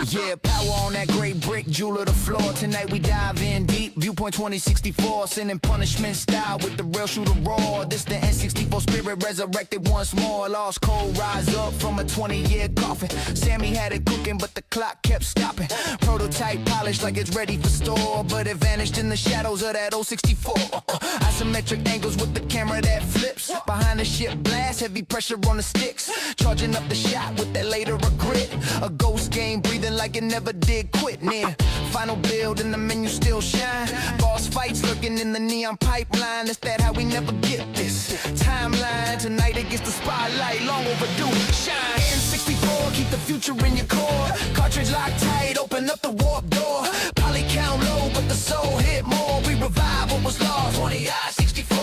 Yeah, power on that great brick, jewel of the floor. Tonight we dive in deep. Viewpoint 2064, sending punishment style with the real shooter raw. This the N64 spirit resurrected once more. Lost cold, rise up from a 20-year coffin. Sammy had it cooking, but the clock kept stopping. Prototype polished like it's ready for store, but it vanished in the shadows of that old 64. Isometric angles with the camera that flips. Behind the ship blast, heavy pressure on the sticks. Charging up the shot with that later regret. A ghost game breathing like it never did quit. Near final build and the menu still shine. Boss fights lurking in the neon pipeline. Is that how we never get this timeline? Tonight it gets the spotlight, long overdue. Shine N64, keep the future in your core. Cartridge locked tight, open up the warp door. Poly count low, but the soul hit more. We revive what was lost. 20i 64,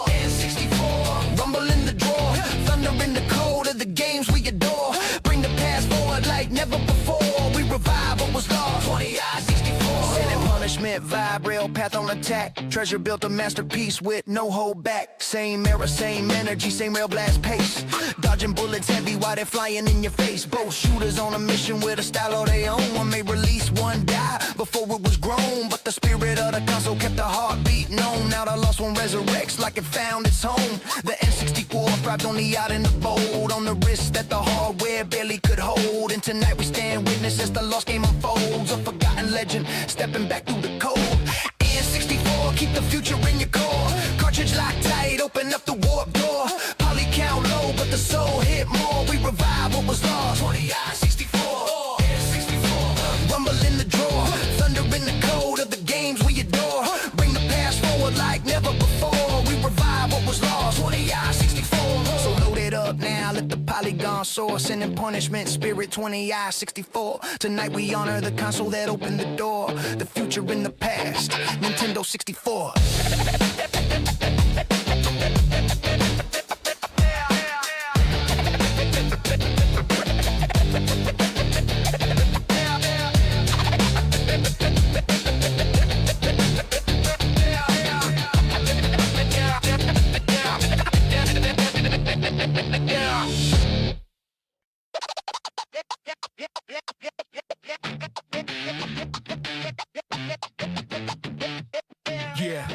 N64. Rumble in the drawer, thunder in the code of the games we adore. Bring the past forward like never before. We revive what was lost. 20i 64. Sending punishment, vibe, rail path on attack. Treasure built a masterpiece with no hold back. Same era, same energy, same rail blast pace. Dodging bullets heavy while they're flying in your face. Both shooters on a mission with a style of their own. One may release, one die before it was grown. But the spirit of the console kept the heart beating on. Now the lost one resurrects like it found its home. The N64 thrived on the out and the bold. On the wrist that the hardware barely could hold. And tonight we stand witness as the lost game unfolds. A forgotten legend stepping back through the code. N64, keep the future in your core. Cartridge locked tight, open up the warp door. Poly count low, but the soul hit more. We revive what was lost. 20i 64, N64. Rumble in the drawer, thunder in the code of the games we adore. Bring the past forward like never before. We revive what was lost. 20i 64. So load it up now, let the polygon soar. Sending punishment, spirit 20i 64. Tonight we honor the console that opened the door. The future in the past, Nintendo 64. Yeah.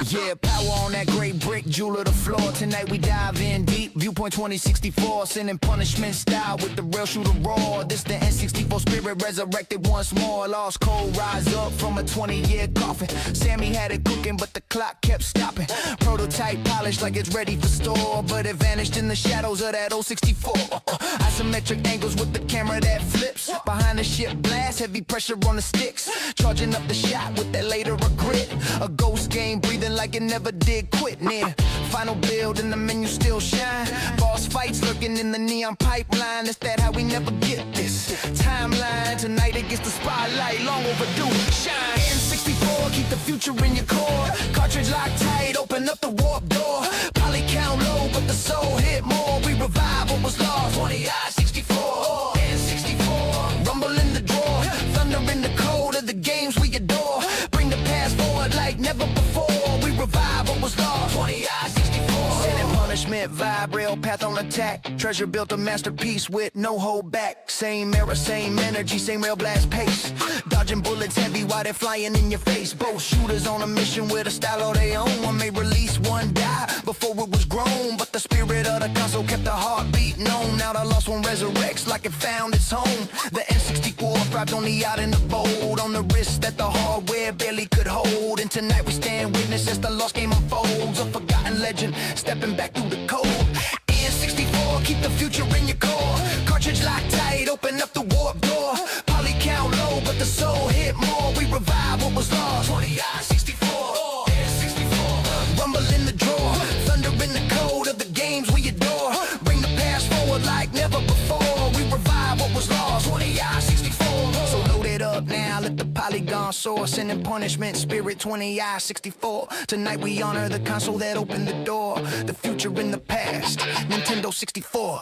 Yeah, power on that great brick, jewel of the floor. Tonight we dive in deep. Viewpoint 2064, sending punishment style with the real shooter raw. This the N64 spirit resurrected once more. Lost cold, rise up from a 20-year coffin. Sammy had it cooking, but the clock kept stopping. Prototype polished like it's ready for store, but it vanished in the shadows of that old 64. Isometric angles with the camera that flips. Behind the ship blast, heavy pressure on the sticks. Charging up the shot with that later regret. A ghost game breathing like it never did quit. Near final build and the menu still shine. Boss fights lurking in the neon pipeline. Is that how we never get this timeline? Tonight it gets the spotlight, long overdue. Shine N64, keep the future in your core. Cartridge locked tight, open up the warp door. Poly count low, but the soul hit more. We revive what was lost. 20i 64, N64. Rumble in the drawer, thunder in the code of the games we adore. Bring the past forward like never before. We revive what was lost. 20i 64. Sending punishment, vibe, rail path on attack. Treasure built a masterpiece with no hold back. Same era, same energy, same rail blast pace. Dodging bullets heavy while they're flying in your face. Both shooters on a mission with a style of their own. One may release, one die before it was grown. But the spirit of the console kept the heart beating on. Now the lost one resurrects like it found its home. The N64 thrived on the out and the bold. On the wrist that the hardware barely could hold. And tonight we stand witness as the lost game unfolds. A forgotten legend stepping back through the code. N64, keep the future in your core. Cartridge locked tight, open up the warp door. Poly count low, but the soul hit more. We revive what was lost. 20i 64, N64. Rumble in the drawer, thunder in the code of the games we adore. Bring the past forward like never before. We revive what was lost. 20i 64. So load it up now, let the polygon soar. Sending punishment, spirit 20i 64. Tonight we honor the console that opened the door. The future in the past, Nintendo 64.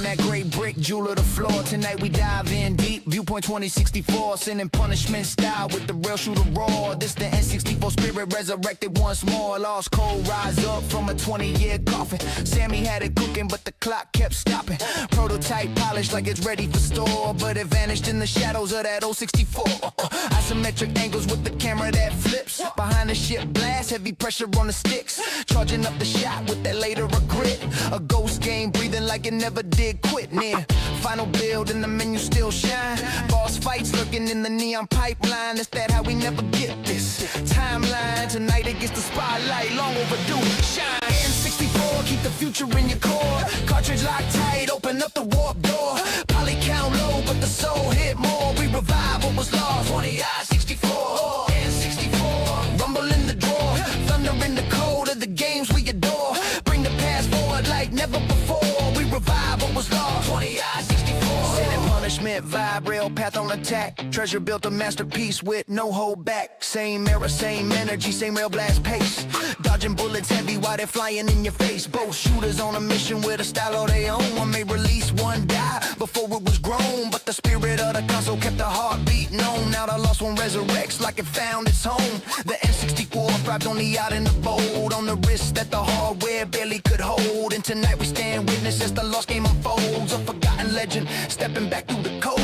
on that great brick, jewel of the floor. Tonight we dive in deep. Viewpoint 2064, sending punishment style with the real shooter raw. This the N64 spirit resurrected once more. Lost code rise up from a 20-year coffin. Sammy had it cooking, but the clock kept stopping. Prototype polished like it's ready for store, but it vanished in the shadows of that old 64. Isometric angles with the camera that flips. Behind the ship blast, heavy pressure on the sticks. Charging up the shot with that later regret. A ghost game breathing like it never did quit. Near final build and the menu still shine. Boss fights lurking in the neon pipeline. Is that how we never get this timeline? Tonight it gets the spotlight, long overdue. Shine. N64, keep the future in your core. Cartridge locked tight, open up the warp door. Poly count low, but the soul hit more. We revive what was lost. 20i 64. N64, rumble in the drawer. Thunder in the code of the games we adore. Bring the past forward like never before. We revive what was lost. 20i 64. Sin and punishment, vibe, rail path on attack. Treasure built a masterpiece with no hold back. Same era, same energy, same rail blast pace. Dodging bullets heavy while they're flying in your face. Both shooters on a mission with a style of their own. One may release, one die before it was grown. But the spirit of the console kept the heart beating on. Now the lost one resurrects like it found its home. The N64 thrived on the out and the bold. On the wrist that the hardware barely could hold. And tonight we stand witness as the lost game unfolds. A forgotten legend stepping back through the code.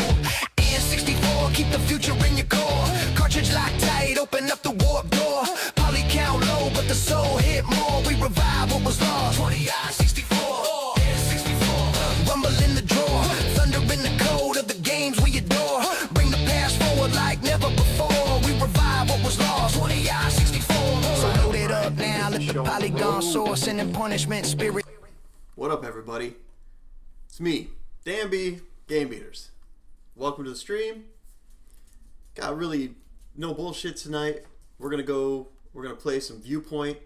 N64, keep the future in your core. Cartridge locked tight, open up the warp door. Poly count low, but the soul hit more. We revive what was lost. 20i 64. N64. Rumble in the drawer. Thunder in the code of the games we adore. Bring the past forward like never before. We revive what was lost. 20i 64. So load it up now, let the polygon soar. Sending punishment spirit. What up, everybody? It's me, Dan B, Game Beaters. Welcome to the stream. Got really no bullshit tonight. We're gonna play some Viewpoint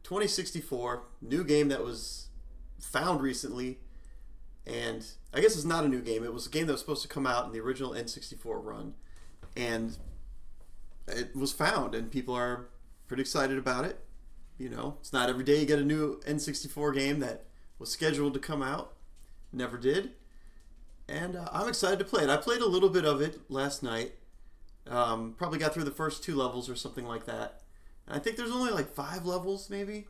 2064, new game that was found recently. And I guess it's not a new game. It was a game that was supposed to come out in the original N64 run. And it was found, and people are pretty excited about it. You know, it's not every day you get a new N64 game that was scheduled to come out. Never did. And I'm excited to play it. I played a little bit of it last night. Probably got through the first 2 levels or something like that. And I think there's only like 5 levels, maybe.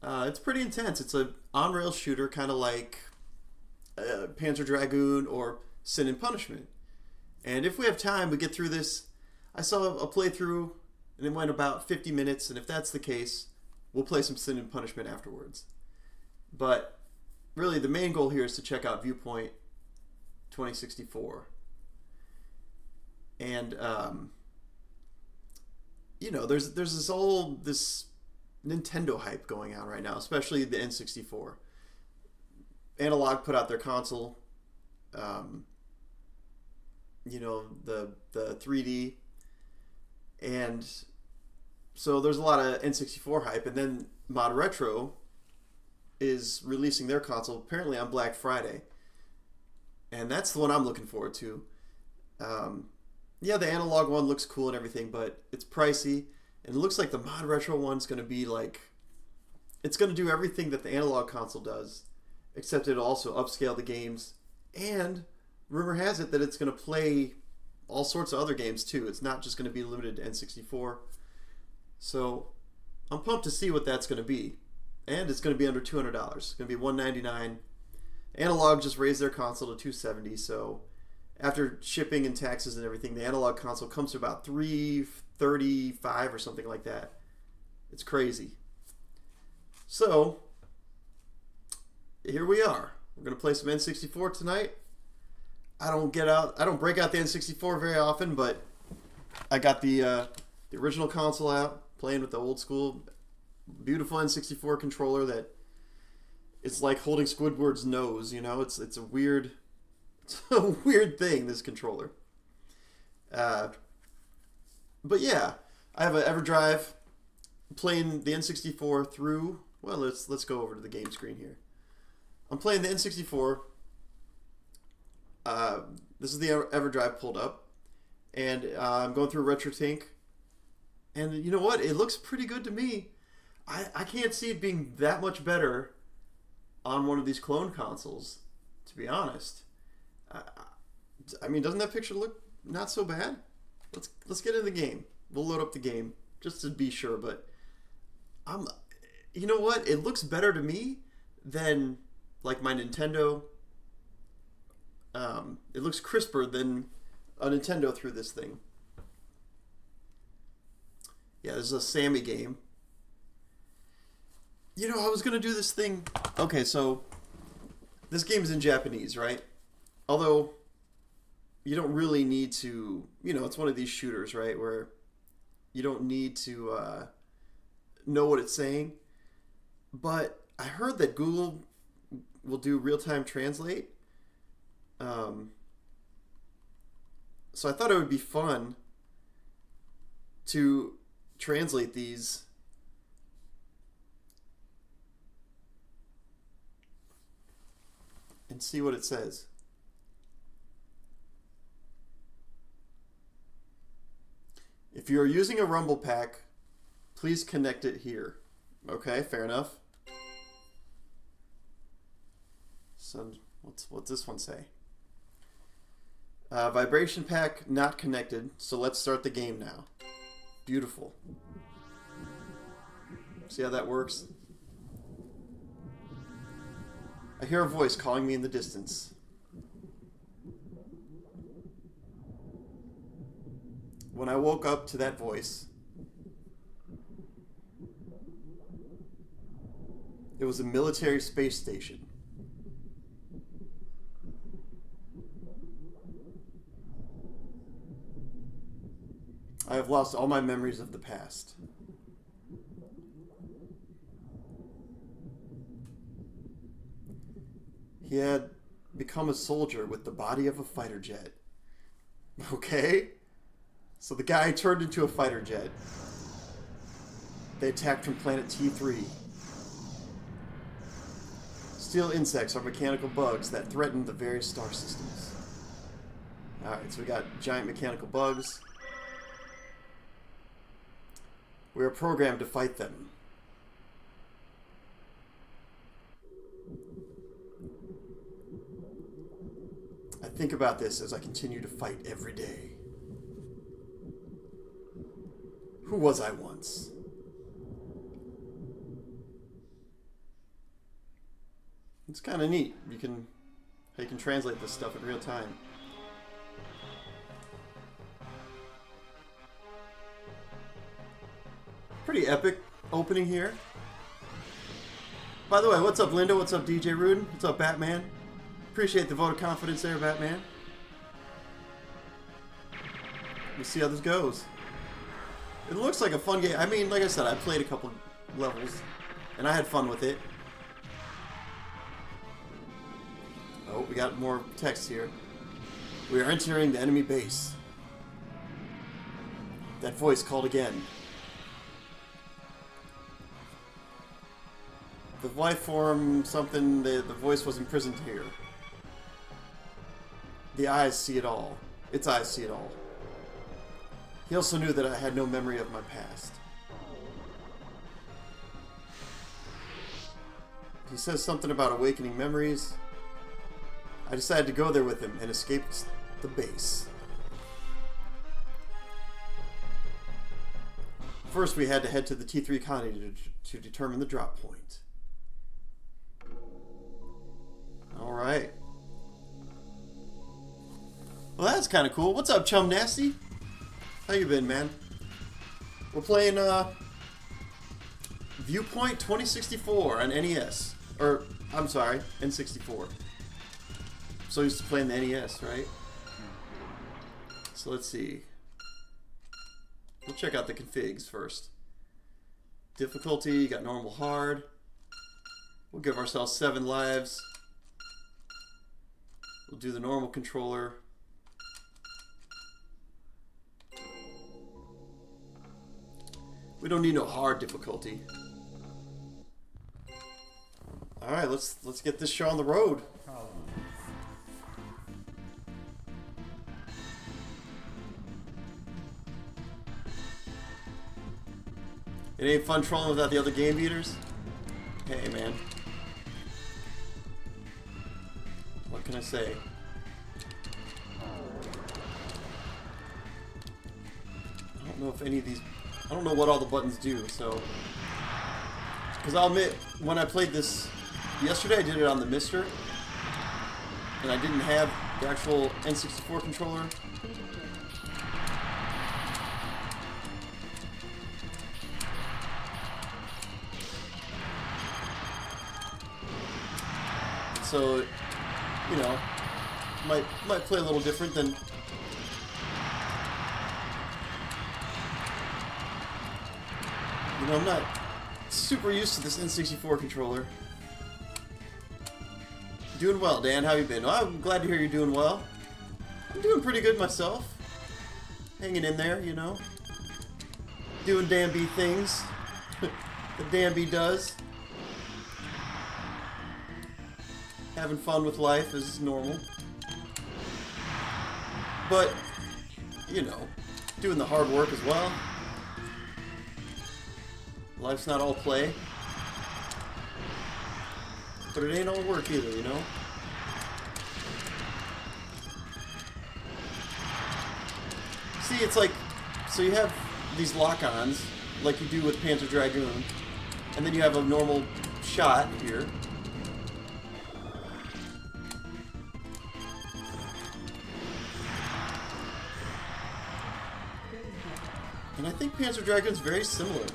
It's pretty intense. It's a on-rail shooter, kind of like Panzer Dragoon or Sin and Punishment. And if we have time, we get through this. I saw a playthrough, and it went about 50 minutes. And if that's the case, we'll play some Sin and Punishment afterwards. But really, the main goal here is to check out Viewpoint 2064. And you know, there's this Nintendo hype going on right now, especially the N64. Analog put out their console, you know, the 3D, and so there's a lot of N64 hype. And then Mod Retro is releasing their console apparently on Black Friday. And that's the one I'm looking forward to. Yeah, the analog one looks cool and everything, but it's pricey. And it looks like the Mod Retro one's going to be like... It's going to do everything that the analog console does, except it'll also upscale the games. And rumor has it that it's going to play all sorts of other games too. It's not just going to be limited to N64. So I'm pumped to see what that's going to be. And it's going to be under $200. It's going to be $199. Analog just raised their console to $270, so after shipping and taxes and everything, the analog console comes to about $335 or something like that. It's crazy. So here we are. We're gonna play some N64 tonight. I don't break out the N64 very often, but I got the original console out, playing with the old school, beautiful N64 controller that. It's like holding Squidward's nose, you know. It's a weird thing, this controller. But yeah, I have an EverDrive playing the N64 through. Well, let's go over to the game screen here. I'm playing the N64. This is the EverDrive pulled up, and I'm going through RetroTink. And you know what? It looks pretty good to me. I can't see it being that much better on one of these clone consoles, to be honest. I mean, doesn't that picture look not so bad? Let's get into the game. We'll load up the game just to be sure. But you know what? It looks better to me than like my Nintendo. It looks crisper than a Nintendo through this thing. Yeah, this is a Sammy game. You know, I was gonna do this thing. Okay, so this game's in Japanese, right? Although you don't really need to, you know, it's one of these shooters, right, where you don't need to know what it's saying. But I heard that Google will do real-time translate. So I thought it would be fun to translate these and see what it says. If you are using a Rumble Pack, please connect it here. Okay, fair enough. So what's this one say? Vibration pack not connected, so let's start the game now. Beautiful. See how that works? I hear a voice calling me in the distance. When I woke up to that voice, it was a military space station. I have lost all my memories of the past. He had become a soldier with the body of a fighter jet. Okay? So the guy turned into a fighter jet. They attacked from planet T3. Steel insects are mechanical bugs that threaten the various star systems. Alright, so we got giant mechanical bugs. We are programmed to fight them. I think about this as I continue to fight every day. Who was I once? It's kind of neat. You can translate this stuff in real time. Pretty epic opening here. By the way, what's up, Linda? What's up, DJ Rudin? What's up, Batman? Appreciate the vote of confidence there, Batman. We'll see how this goes. It looks like a fun game. I mean, like I said, I played a couple levels, and I had fun with it. Oh, we got more text here. We are entering the enemy base. That voice called again. The life form, something, the voice was imprisoned here. The eyes see it all. Its eyes see it all. He also knew that I had no memory of my past. He says something about awakening memories. I decided to go there with him and escaped the base. First, we had to head to the T3 colony to determine the drop point. Alright. Well, that's kind of cool. What's up, Chum Nasty? How you been, man? We're playing Viewpoint 2064 on NES. Or, I'm sorry, N64. So used to playing the NES, right? So let's see. We'll check out the configs first. Difficulty, you got normal, hard. We'll give ourselves 7 lives. We'll do the normal controller. We don't need no hard difficulty. All right, let's get this show on the road. It ain't fun trolling without the other game beaters. Hey, man. What can I say? I don't know if any of these... I don't know what all the buttons do, so... Because I'll admit, when I played this yesterday, I did it on the Mister, and I didn't have the actual N64 controller. So, you know, might play a little different than... You know, I'm not super used to this N64 controller. Doing well, Dan. How you been? Well, I'm glad to hear you're doing well. I'm doing pretty good myself. Hanging in there, you know. Doing Dan B things that Dan B does. Having fun with life is normal. But, you know, doing the hard work as well. Life's not all play. But it ain't all work either, you know? See, it's like, so you have these lock-ons, like you do with Panzer Dragoon, and then you have a normal shot here. And I think Panzer Dragoon's very similar.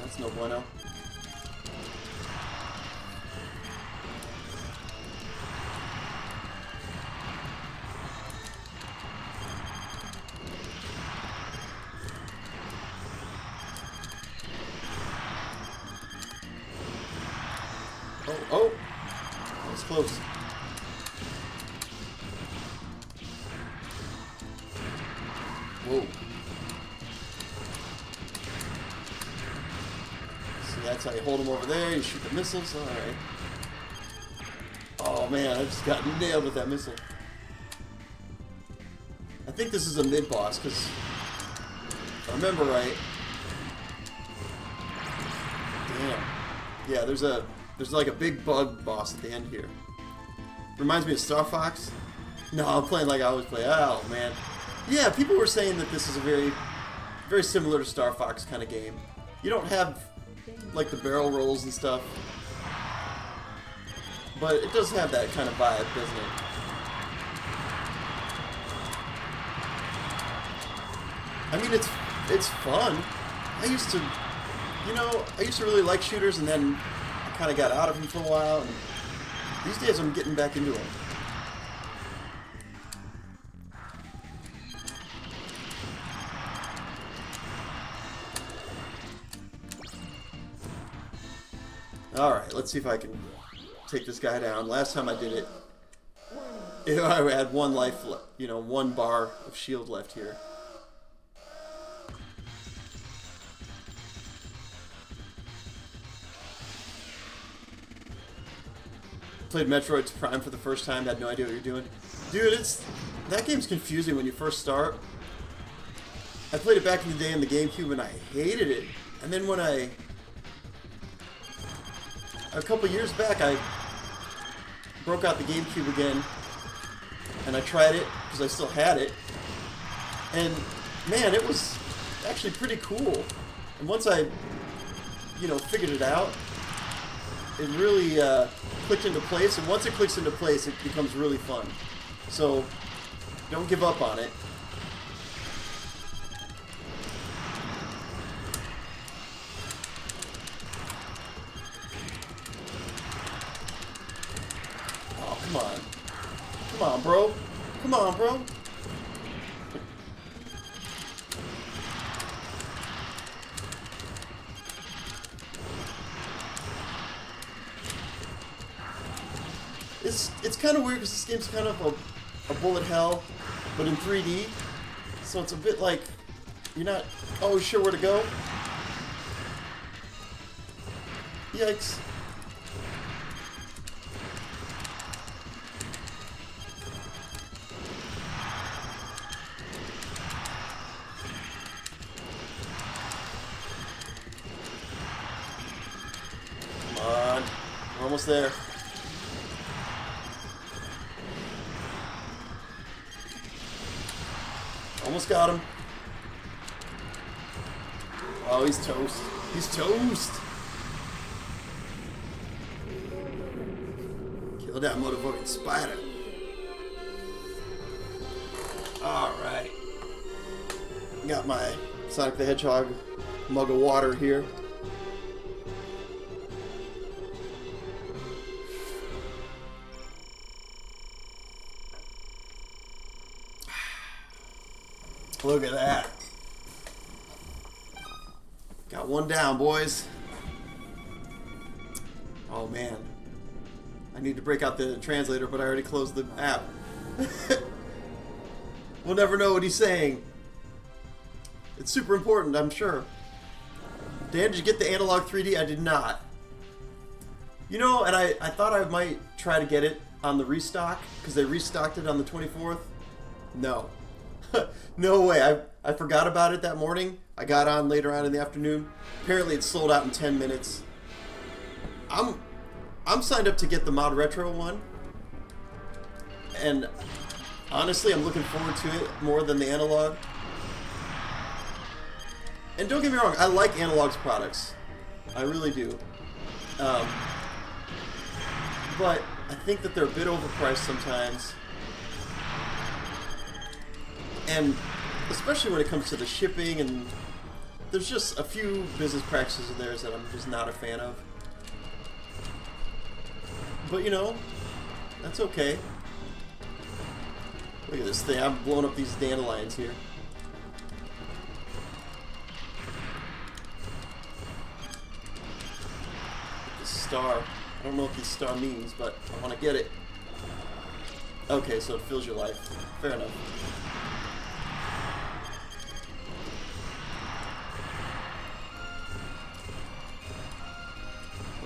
That's no bueno. Oh! That was close. Whoa. See, that's how you hold them over there. You shoot the missiles. Alright. Oh man, I just got nailed with that missile. I think this is a mid-boss, because if I remember right... Damn. Yeah, there's like a big bug boss at the end here. Reminds me of Star Fox. No, I'm playing like I always play. Oh, man. Yeah, people were saying that this is a very similar to Star Fox kind of game. You don't have, like, the barrel rolls and stuff. But it does have that kind of vibe, doesn't it? I mean, it's fun. I used to really like shooters, and then I kind of got out of them for a while, and these days I'm getting back into them. Alright, let's see if I can take this guy down. Last time I did it, I had one life left, one bar of shield left here. Played Metroid Prime for the first time, had no idea what you're doing. Dude, that game's confusing when you first start. I played it back in the day on the GameCube and I hated it. And then when a couple years back, I broke out the GameCube again and I tried it because I still had it. And man, it was actually pretty cool. And once I, figured it out, it really clicked into place, and once it clicks into place, it becomes really fun. So, don't give up on it. Oh, come on. Come on, bro. Come on, bro. It's kind of weird because this game's kind of a bullet hell, but in 3D. So it's a bit like you're not always sure where to go. Yikes. Almost there. Almost got him. Oh, he's toast. He's toast. Kill that motherfucking spider. Alright. Got my Sonic the Hedgehog mug of water here. Look at that. Got one down, boys. Oh man. I need to break out the translator, but I already closed the app. We'll never know what he's saying. It's super important, I'm sure. Dan, did you get the analog 3D? I did not. You know, and I thought I might try to get it on the restock, because they restocked it on the 24th. No. No way. I forgot about it that morning. I got on later on in the afternoon. Apparently it sold out in 10 minutes. I'm signed up to get the Mod Retro one. And honestly, I'm looking forward to it more than the analog. And don't get me wrong, I like analog's products. I really do. But I think that they're a bit overpriced sometimes. And especially when it comes to the shipping, and there's just a few business practices of theirs that I'm just not a fan of. But you know, that's okay. Look at this thing, I'm blowing up these dandelions here. This star. I don't know what this star means, but I want to get it. Okay, so it fills your life. Fair enough.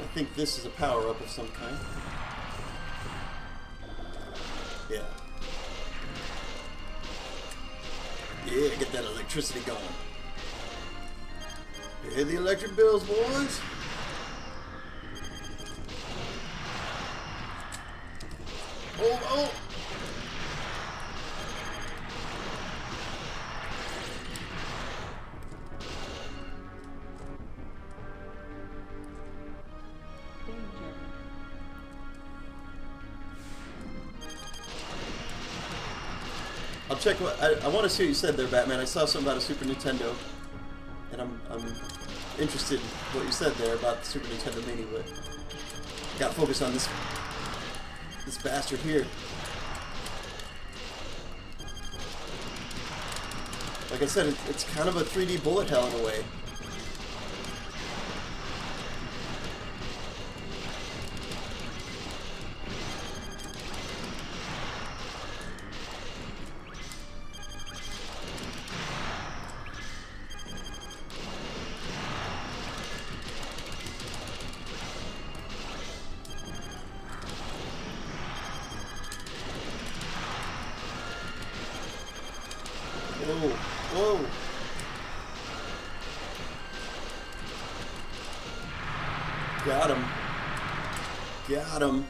I think this is a power-up of some kind. Yeah. Yeah, get that electricity going. Pay the electric bills, boys. Oh, oh! I'll check what I want to see what you said there, Batman. I saw something about a Super Nintendo, and I'm interested in what you said there about the Super Nintendo Mini. But got focused on this bastard here. Like I said, it's kind of a 3D bullet hell in a way. Whoa, whoa. Got him. Got him.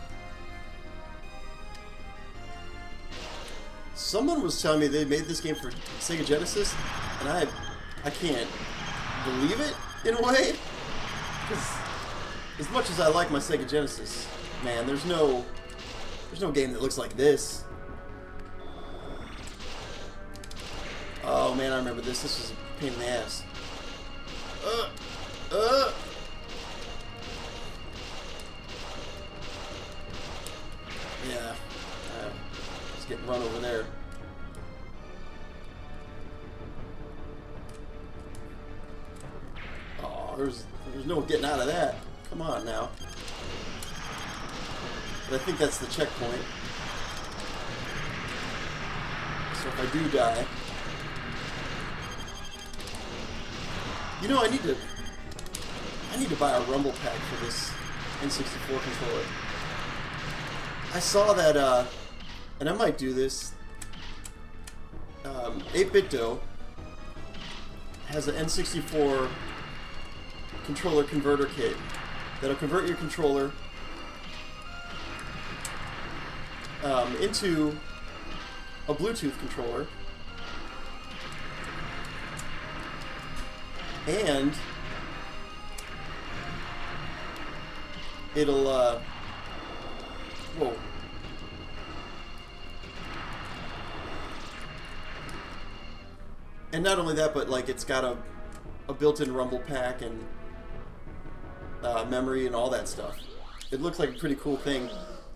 Someone was telling me they made this game for Sega Genesis, and I can't believe it in a way. Because as much as I like my Sega Genesis, man, there's no game that looks like this. Oh man, I remember this. This was a pain in the ass. Yeah. Let's get run over there. Oh, there's no getting out of that. Come on now. But I think that's the checkpoint. So if I do die... You know, I need to buy a rumble pack for this N64 controller. I saw that, and I might do this. 8-Bit Dough has an N64 controller converter kit that'll convert your controller into a Bluetooth controller, and it'll whoa. And not only that, but like it's got a built-in rumble pack and memory and all that stuff. It looks like a pretty cool thing.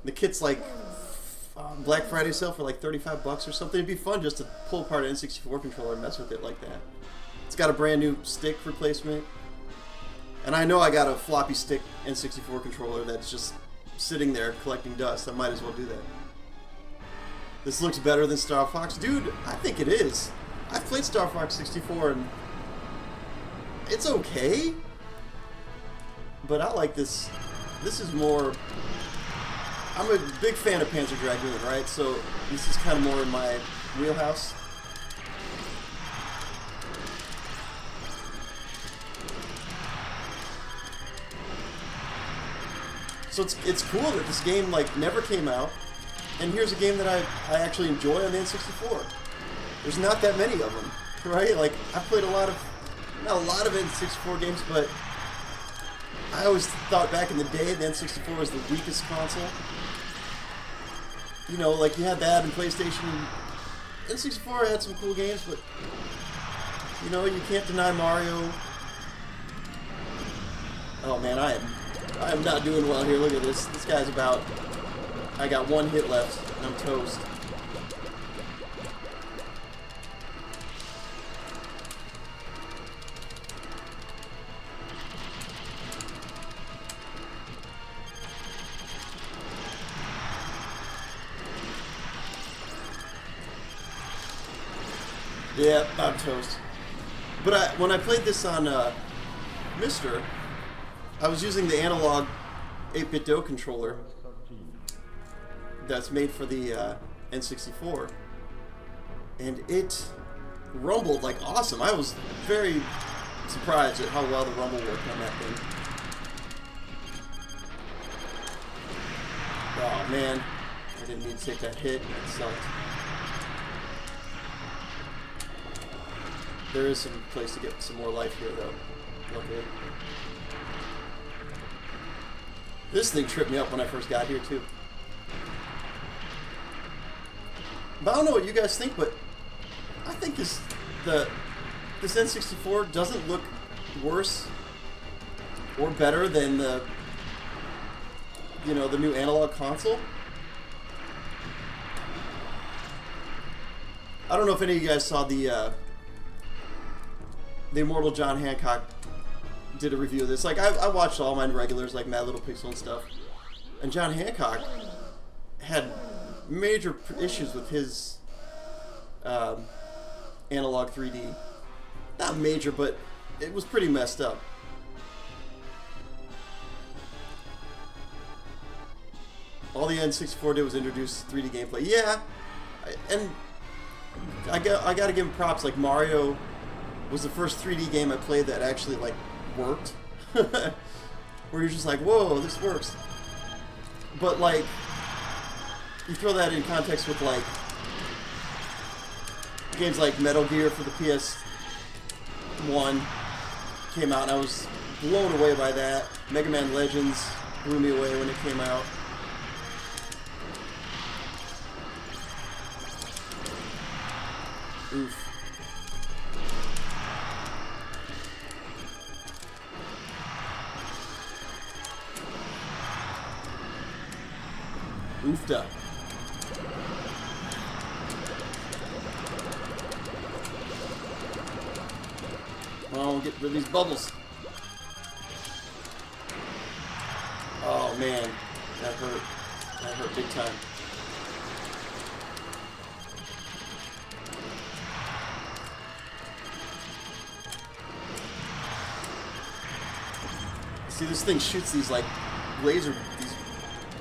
The kit's like Black Friday sale for like $35 or something. It'd be fun just to pull apart an N64 controller and mess with it like that. It's got a brand new stick replacement. And I know I got a floppy stick N64 controller that's just sitting there collecting dust. I might as well do that. This looks better than Star Fox. Dude, I think it is. I've played Star Fox 64 and it's okay. But I like this. This is more... I'm a big fan of Panzer Dragoon, right? So this is kind of more in my wheelhouse. So it's cool that this game like never came out, and here's a game that I actually enjoy on the N64. There's not that many of them, right? Like I've played not a lot of N64 games, but I always thought back in the day the N64 was the weakest console. You know, like you had that and PlayStation. N64 had some cool games, but you know, you can't deny Mario. Oh man, I am not doing well here. Look at this. This guy's about... I got one hit left, and I'm toast. Yeah, I'm toast. But when I played this on Mister, I was using the analog 8-bit DO controller that's made for the N64, and it rumbled like awesome. I was very surprised at how well the rumble worked on that thing. Oh man, I didn't mean to take that hit. It sucked. There is some place to get some more life here, though. Luckily. This thing tripped me up when I first got here, too. But I don't know what you guys think, but I think this N64 doesn't look worse or better than the new analog console. I don't know if any of you guys saw the immortal John Hancock did a review of this. Like I watched all my regulars like Mad Little Pixel and stuff, and John Hancock had major issues with his analog 3D. Not major, but it was pretty messed up. All the N64 did was introduce 3D gameplay. Yeah, and I got to give him props. Like Mario was the first 3D game I played that actually like worked. Where you're just like, whoa, this works. But like, you throw that in context with like games like Metal Gear for the PS1 came out, and I was blown away by that. Mega Man Legends blew me away when it came out. Oof. Oofda. Oh, get rid of these bubbles. Oh man, that hurt. That hurt big time. See, this thing shoots these like laser, these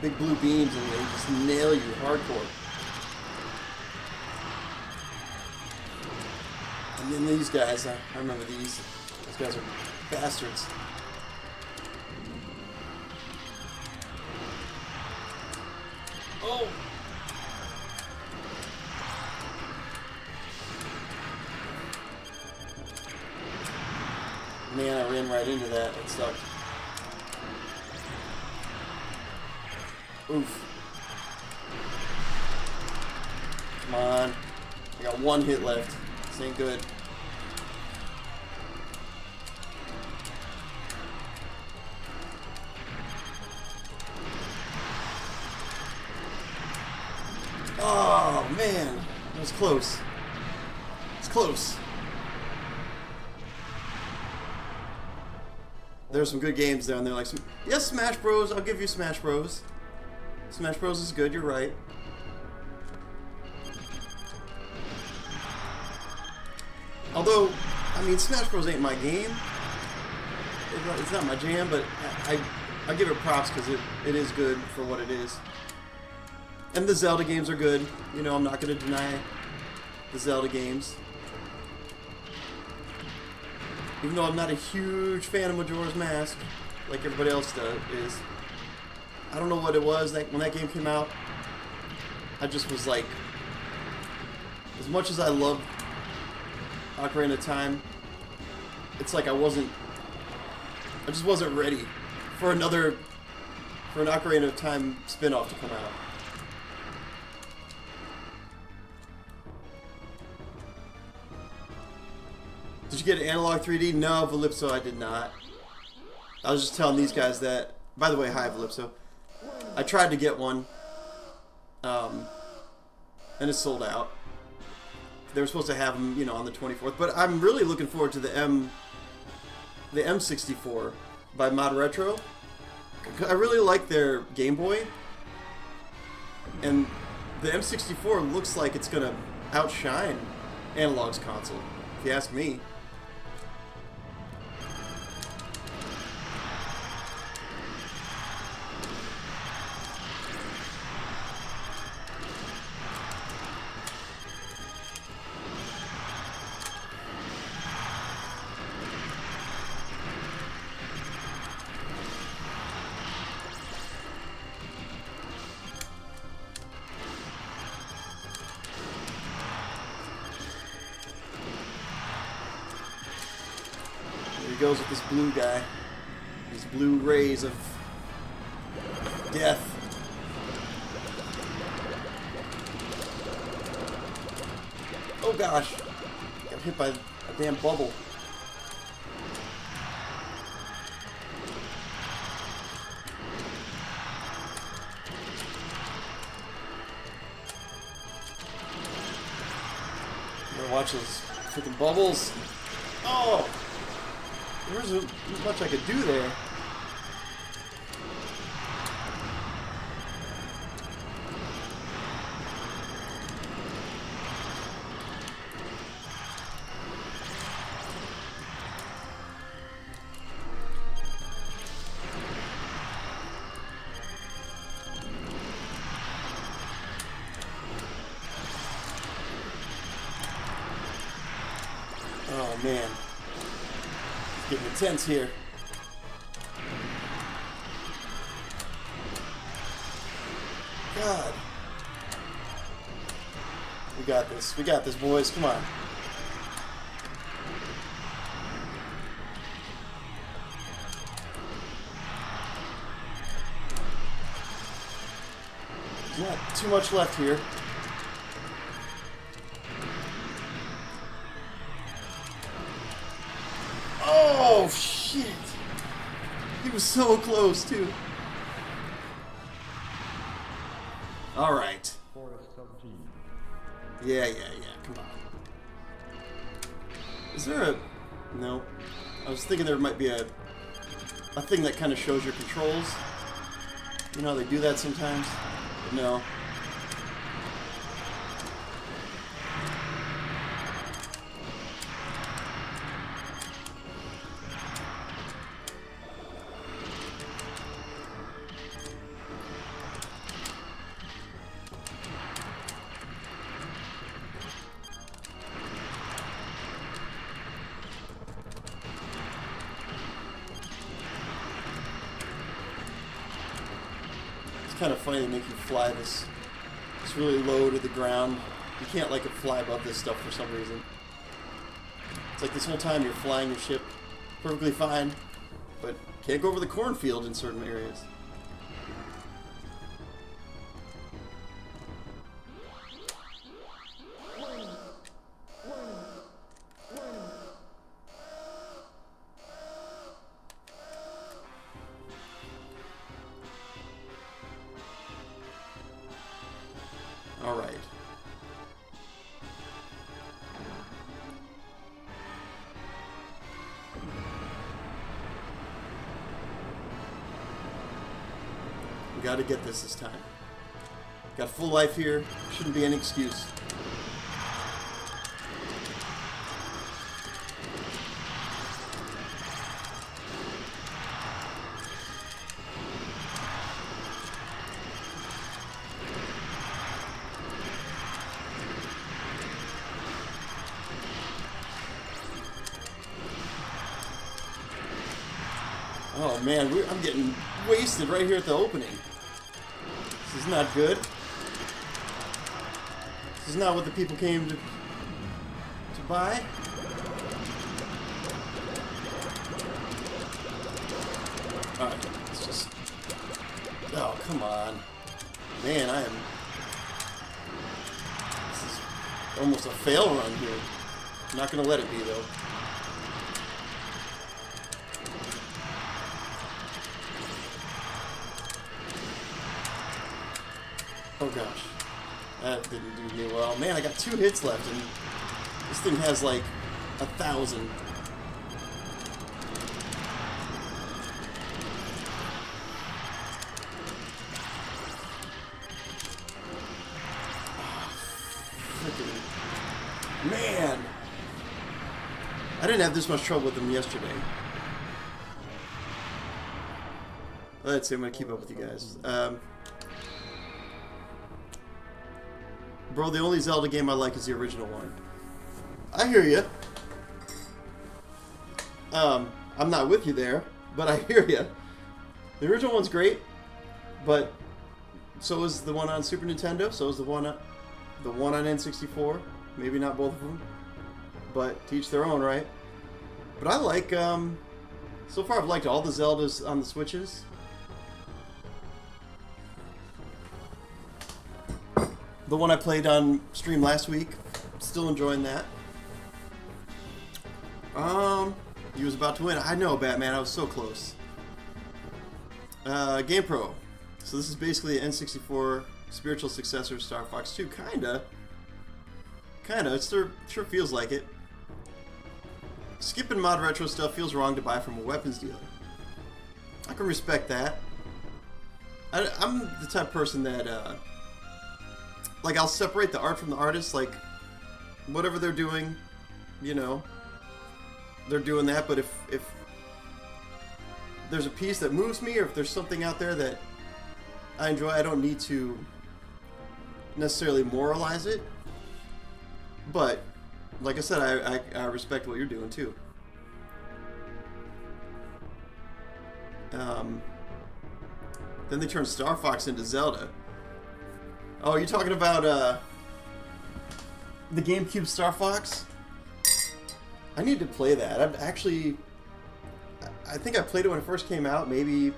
big blue beams, and they just nail you hardcore. And then these guys, I remember these. These guys are bastards. Oh! ran right into that. It sucked. Oof. Come on. I got one hit left. This ain't good. Oh, man. That was close. It's close. There's some good games down there. Like, yes, Smash Bros. I'll give you Smash Bros. Smash Bros. Is good. You're right. Although, I mean, Smash Bros. Ain't my game. It's not my jam, but I give it props because it is good for what it is. And the Zelda games are good. You know, I'm not going to deny the Zelda games. Even though I'm not a huge fan of Majora's Mask, like everybody else is. I don't know what it was that when that game came out. I just was like, as much as I love Ocarina of Time, it's like I just wasn't ready for an Ocarina of Time spin-off to come out. Did you get an analog 3D? No, Valypso, I did not. I was just telling these guys that. By the way, hi, Valypso. I tried to get one, and it's sold out. They were supposed to have them, you know, on the 24th. But I'm really looking forward to the M64 by Mod Retro. I really like their Game Boy, and the M64 looks like it's gonna outshine Analog's console, if you ask me. Goes with this blue guy. These blue rays of death. Oh gosh. Got hit by a damn bubble. Gotta watch those freaking bubbles. Oh! There wasn't much I could do there. Oh man. Getting intense here. God. We got this. We got this, boys. Come on. There's not too much left here. Oh, shit. He was so close, too. All right. Yeah. Come on. Is there a... No. I was thinking there might be a thing that kind of shows your controls. You know how they do that sometimes? But no. Kind of funny they make you fly this really low to the ground. You can't like fly above this stuff for some reason. It's like this whole time you're flying your ship perfectly fine. But can't go over the cornfield in certain areas. All right. We got to get this time. Got full life here. Shouldn't be any excuse. Oh man, I'm getting wasted right here at the opening. This is not good. This is not what the people came to buy. Alright, let's just... Oh, come on. Man, I am... This is almost a fail run here. I'm not gonna let it be, though. Oh gosh, that didn't do me well. Man, I got 2 hits left, and this thing has like 1,000. Man, I didn't have this much trouble with them yesterday. Let's see, I'm gonna keep up with you guys. Bro, the only Zelda game I like is the original one. I hear you. I'm not with you there, but I hear you. The original one's great, but so is the one on Super Nintendo. So is the one on N64. Maybe not both of them, but to each their own, right? But I like. So far, I've liked all the Zeldas on the Switches. The one I played on stream last week, still enjoying that. He was about to win. I know, Batman, I was so close. GamePro. So this is basically an N64 spiritual successor of Star Fox 2. Kinda. It sure feels like it. Skipping mod retro stuff feels wrong to buy from a weapons dealer. I can respect that. I'm the type of person that, like, I'll separate the art from the artist. Like, whatever they're doing, you know, they're doing that. But if there's a piece that moves me, or if there's something out there that I enjoy, I don't need to necessarily moralize it. But, like I said, I respect what you're doing, too. Then they turned Star Fox into Zelda. Oh, you're talking about the GameCube Star Fox? I need to play that. I think I played it when it first came out. Maybe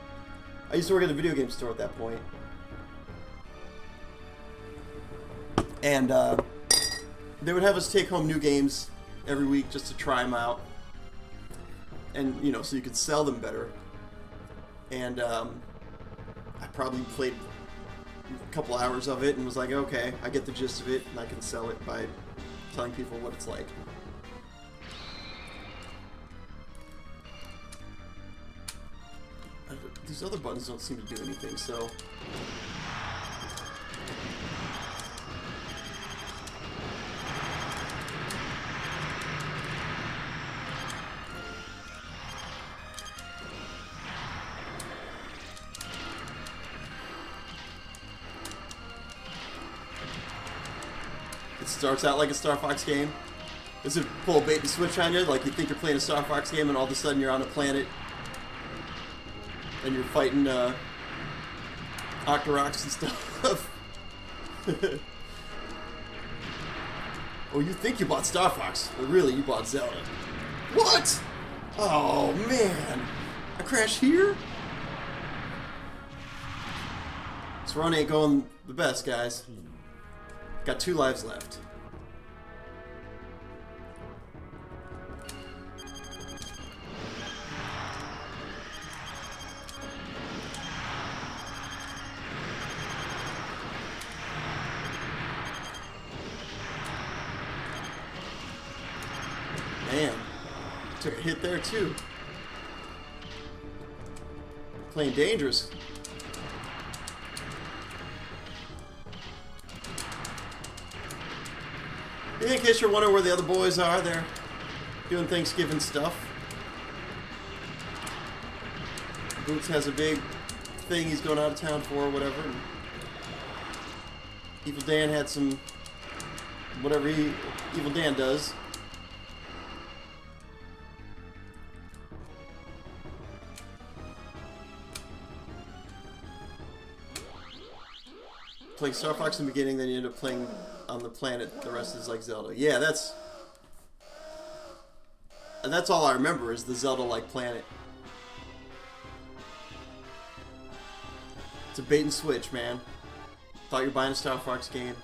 I used to work at a video game store at that point. And they would have us take home new games every week just to try them out. And, you know, so you could sell them better. And I probably played a couple hours of it and was like, okay, I get the gist of it, and I can sell it by telling people what it's like. These other buttons don't seem to do anything, so... It starts out like a Star Fox game. Does it pull a bait and switch on you? Like you think you're playing a Star Fox game and all of a sudden you're on a planet and you're fighting Octoroks and stuff. Oh, you think you bought Star Fox, but really you bought Zelda. What? Oh, man. I crashed here? This run ain't going the best, guys. Got 2 lives left. Man, took a hit there too. Playing dangerous. In case you're wondering where the other boys are, they're doing Thanksgiving stuff. Boots has a big thing he's going out of town for or whatever. And Evil Dan had some, whatever Evil Dan does. Playing Star Fox in the beginning, then you end up playing on the planet. The rest is like Zelda. Yeah, that's all I remember is the Zelda-like planet. It's a bait and switch, man. Thought you were buying a Star Fox game.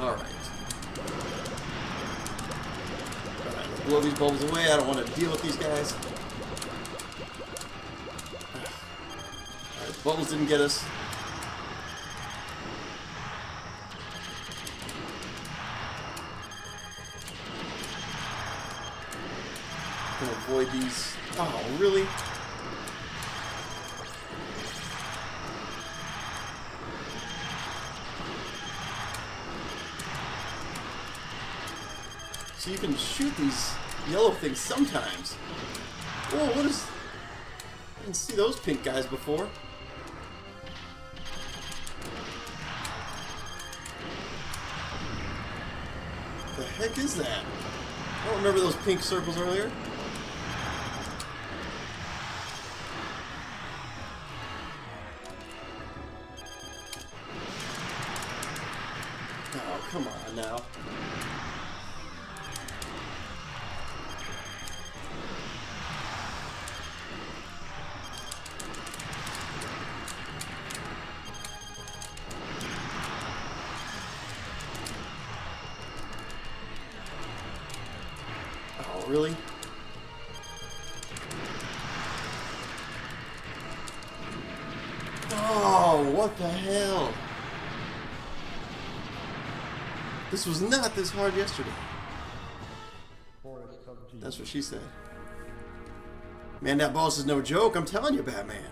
Alright, let's blow these bubbles away. I don't want to deal with these guys. Alright, bubbles didn't get us. Gonna avoid these. Oh, really? So you can shoot these yellow things sometimes. Oh, what is... I didn't see those pink guys before. The heck is that? I don't remember those pink circles earlier. Oh, come on now. Really? Oh, what the hell? This was not this hard yesterday. That's what she said. Man, that boss is no joke. I'm telling you, Batman.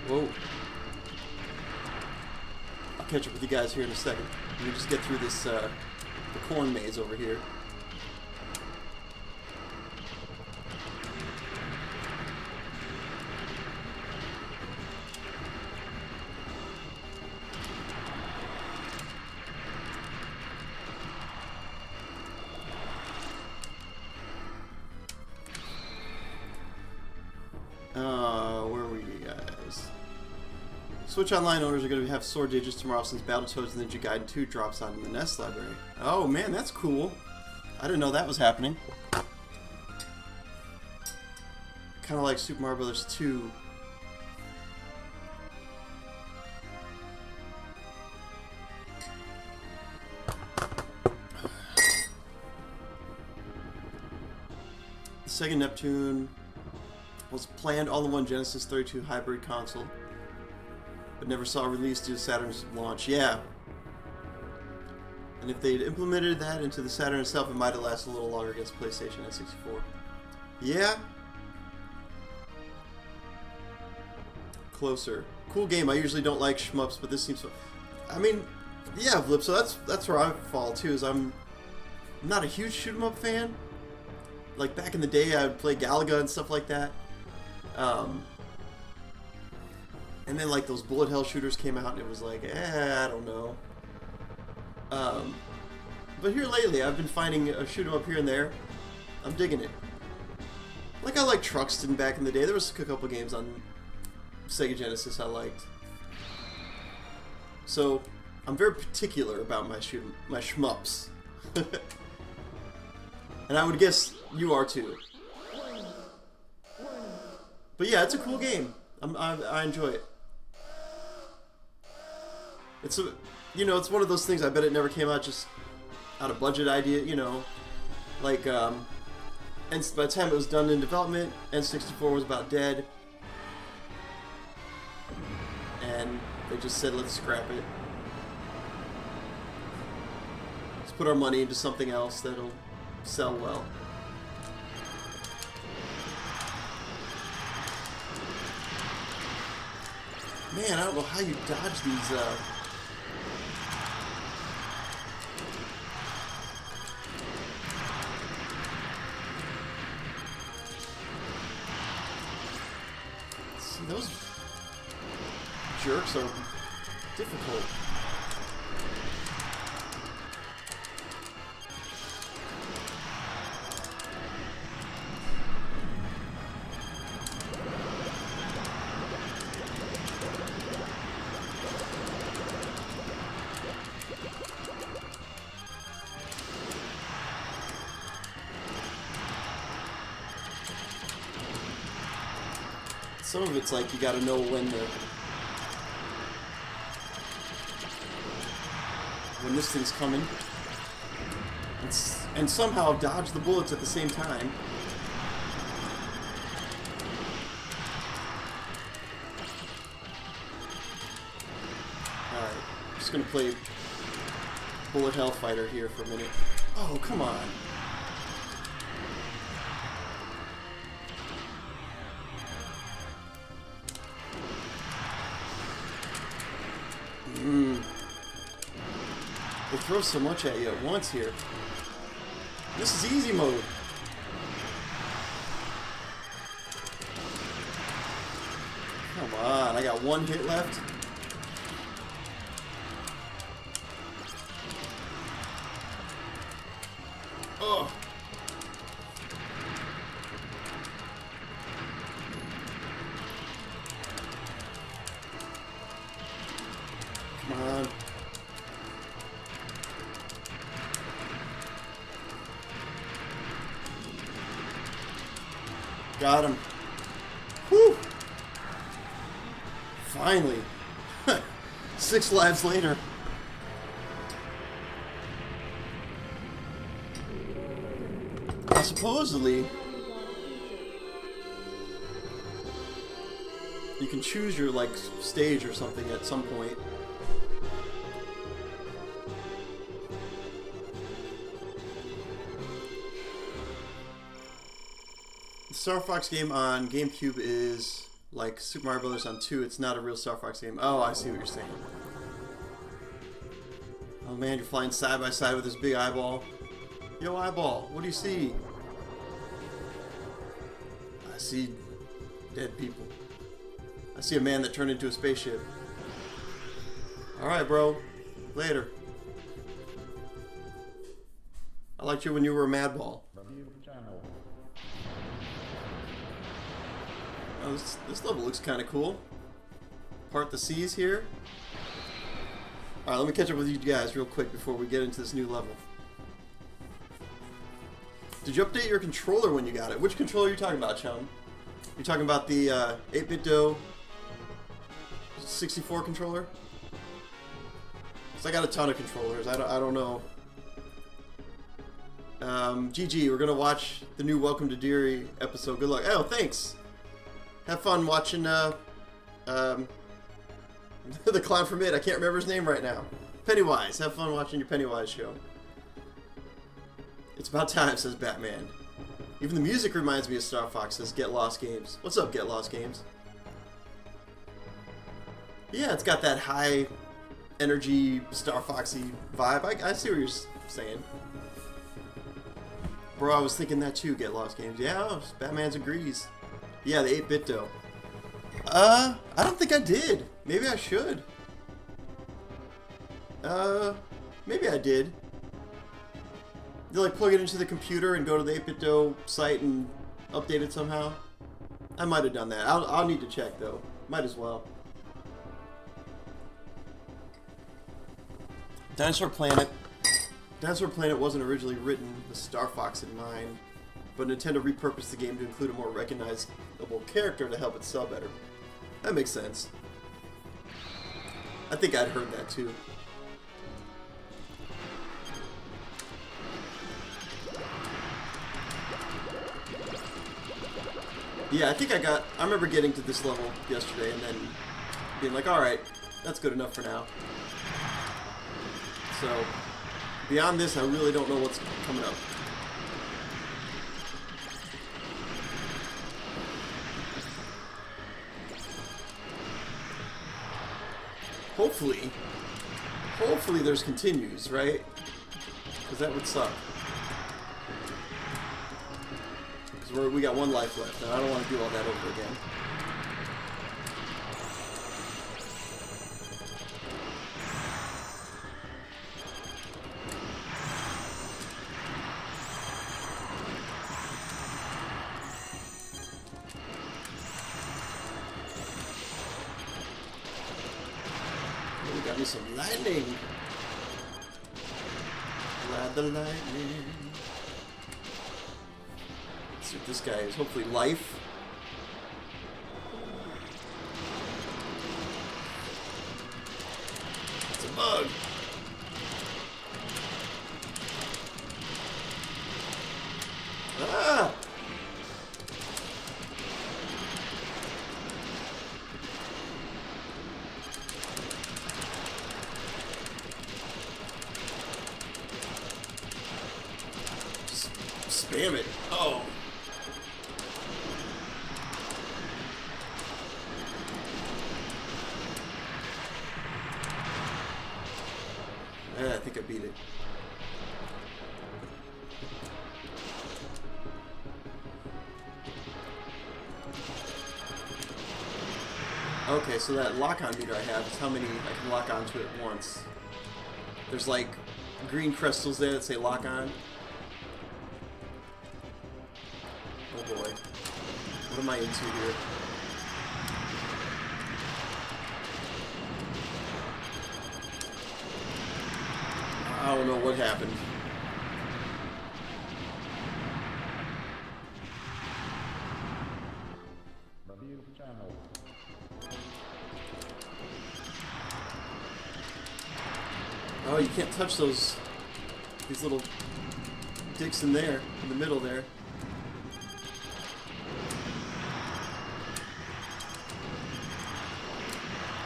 Whoa. I'll catch up with you guys here in a second. Let me just get through this, the corn maze over here. Where are we, guys? Switch Online owners are going to have sword digits tomorrow since Battletoads Ninja Gaiden 2 drops on the NES library. Oh man, that's cool. I didn't know that was happening. Kind of like Super Mario Bros. 2. Sega Neptune was planned all-in-one Genesis 32 hybrid console, but never saw a release due to Saturn's launch. Yeah. And if they'd implemented that into the Saturn itself, it might have lasted a little longer against PlayStation N64. Yeah. Closer. Cool game. I usually don't like shmups, but this seems so... I mean, yeah, Flip, so that's where I fall, too, is I'm not a huge shoot-'em-up fan. Like, back in the day, I would play Galaga and stuff like that. And then, like, those bullet hell shooters came out, and it was like, I don't know. But here lately, I've been finding a shoot-'em-up here and there. I'm digging it. Like, I liked Truxton back in the day. There was a couple games on Sega Genesis I liked. So, I'm very particular about my shmups. And I would guess you are too. But yeah, it's a cool game. I enjoy it. It's a, you know, it's one of those things. I bet it never came out just out of budget idea. You know, like and by the time it was done in development, N64 was about dead, and they just said, let's scrap it. Let's put our money into something else that'll sell well. Man, I don't know how you dodge these, See, those jerks are difficult. Some of it's like you gotta know when this thing's coming, and somehow dodge the bullets at the same time. Alright, just gonna play Bullet Hell Fighter here for a minute. Oh, come on. They throw so much at you at once here. This is easy mode. Come on, I got one hit left. Oh. Come on. Got him. Whew. Finally. 6 lives later. Now, supposedly, you can choose your, like, stage or something at some point. Star Fox game on GameCube is like Super Mario Brothers on 2. It's not a real Star Fox game. Oh, I see what you're saying. Oh man, you're flying side by side with this big eyeball. Yo, eyeball, what do you see? I see dead people. I see a man that turned into a spaceship. Alright, bro. Later. I liked you when you were a madball. Oh, this level looks kind of cool. Part the seas here. Alright, let me catch up with you guys real quick before we get into this new level. Did you update your controller when you got it? Which controller are you talking about, chum? You talking about the 8-bit Do 64 controller? Cause I got a ton of controllers. I don't know. GG, we're gonna watch the new Welcome to Deary episode. Good luck. Oh, thanks. Have fun watching the clown from It. I can't remember his name right now. Pennywise. Have fun watching your Pennywise show. It's about time, says Batman. Even the music reminds me of Star Fox, says Get Lost Games. What's up, Get Lost Games? Yeah, it's got that high energy Star Foxy vibe. I see what you're saying. Bro, I was thinking that too, Get Lost Games. Yeah, Batman's agrees. Yeah, the 8-bit dough. I don't think I did. Maybe I should. Maybe I did. You like plug it into the computer and go to the 8-bit dough site and update it somehow? I might have done that. I'll need to check though. Might as well. Dinosaur Planet. Dinosaur Planet wasn't originally written with Star Fox in mind, but Nintendo repurposed the game to include a more recognizable character to help it sell better. That makes sense. I think I'd heard that too. Yeah, I think I remember getting to this level yesterday and then being like, alright, that's good enough for now. So, beyond this, I really don't know what's coming up. Hopefully there's continues, right? Because that would suck. Because we got one life left, and I don't want to do all that over again. Got me some lightning. Ride the lightning. Let's see what this guy is. Hopefully life. It's a bug. Ah! Spam it. Oh. I think I beat it. Okay, so that lock-on meter I have is how many I can lock onto it at once. There's like green crystals there that say lock on. Oh boy. What am I into here? I don't know what happened. Oh, you can't touch these little dicks in there, in the middle there.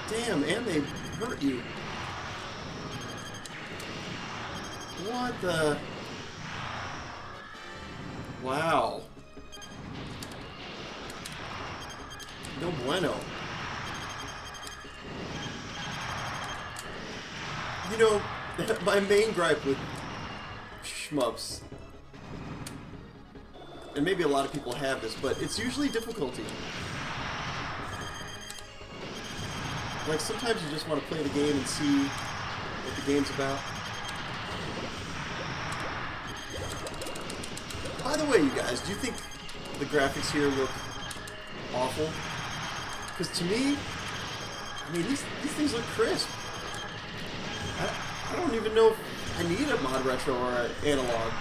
Damn, and they hurt you. What the? Wow. No bueno. You know, my main gripe with shmups, and maybe a lot of people have this, but it's usually difficulty. Like, sometimes you just want to play the game and see what the game's about. By the way, you guys, do you think the graphics here look awful? Because to me, I mean, these things look crisp. I don't even know if I need a mod retro or an analog.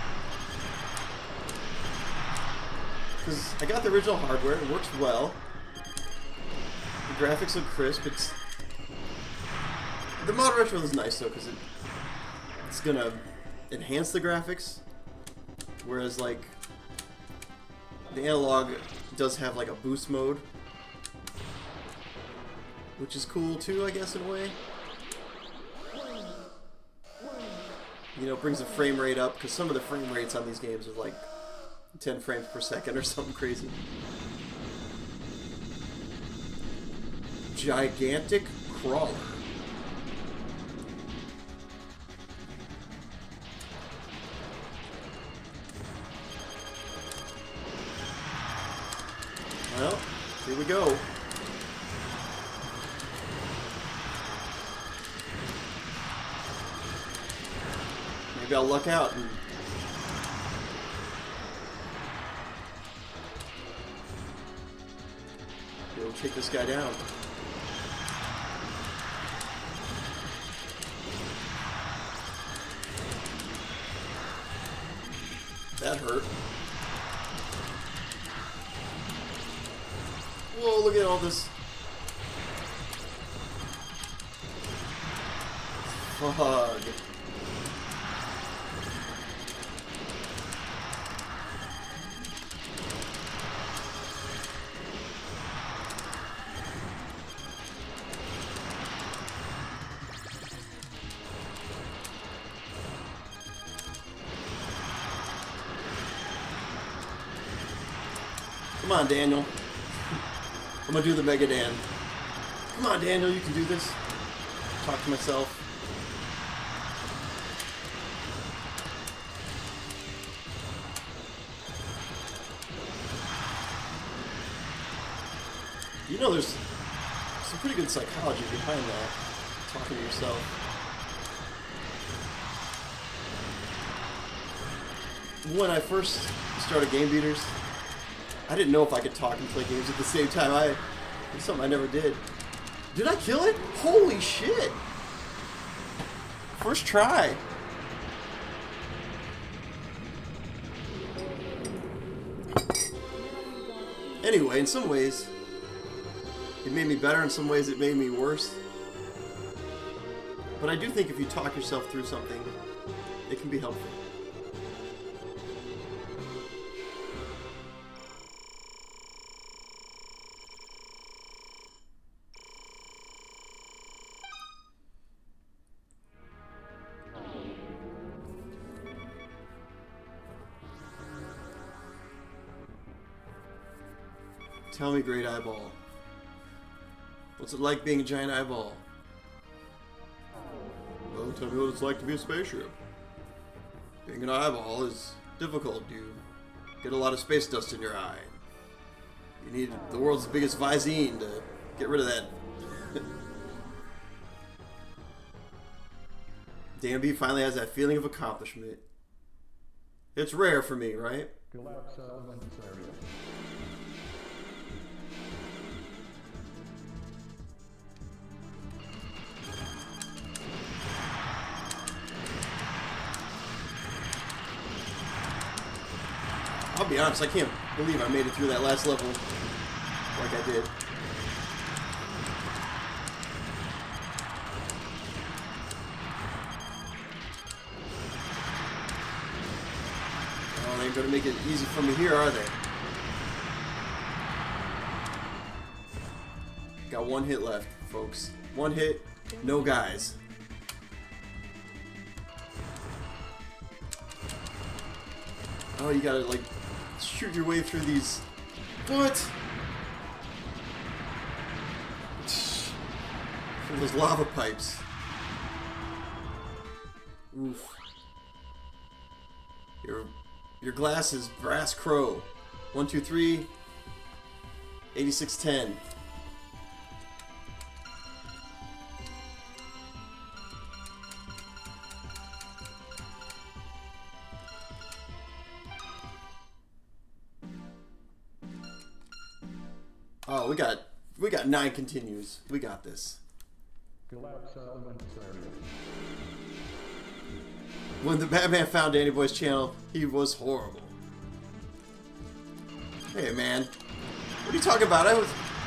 Because I got the original hardware, it works well. The graphics look crisp. The mod retro is nice though, because it's gonna enhance the graphics. whereas like the analog does have like a boost mode, which is cool too, I guess, in a way. You know, it brings the frame rate up, because some of the frame rates on these games are like 10 frames per second or something crazy. Gigantic crawler. Well, here we go. Maybe I'll luck out and be able to take this guy down. That hurt. Whoa, look at all this. Fog. Come on, Daniel. I'm gonna do the Mega Dan. Come on, Daniel, you can do this. Talk to myself. You know, there's some pretty good psychology behind that. Talking to yourself. When I first started Game Beaters, I didn't know if I could talk and play games at the same time. It's something I never did. Did I kill it? Holy shit! First try. Anyway, in some ways, it made me better. In some ways, it made me worse. But I do think if you talk yourself through something, it can be helpful. Tell me, great eyeball. What's it like being a giant eyeball? Well, tell me what it's like to be a spaceship. Being an eyeball is difficult. You get a lot of space dust in your eye. You need the world's biggest Visine to get rid of that. Danby finally has that feeling of accomplishment. It's rare for me, right? I'll be honest, I can't believe I made it through that last level like I did. Oh, they ain't gonna make it easy for me here, are they? Got one hit left, folks. One hit, no guys. Oh, you gotta, like, shoot your way through these. What? Through those lava pipes. Oof. Your glass is brass crow. 1, 2, 3. 8610. Oh, we got 9 continues. We got this. When the Batman found Danny Boy's channel, he was horrible. Hey man, what are you talking about?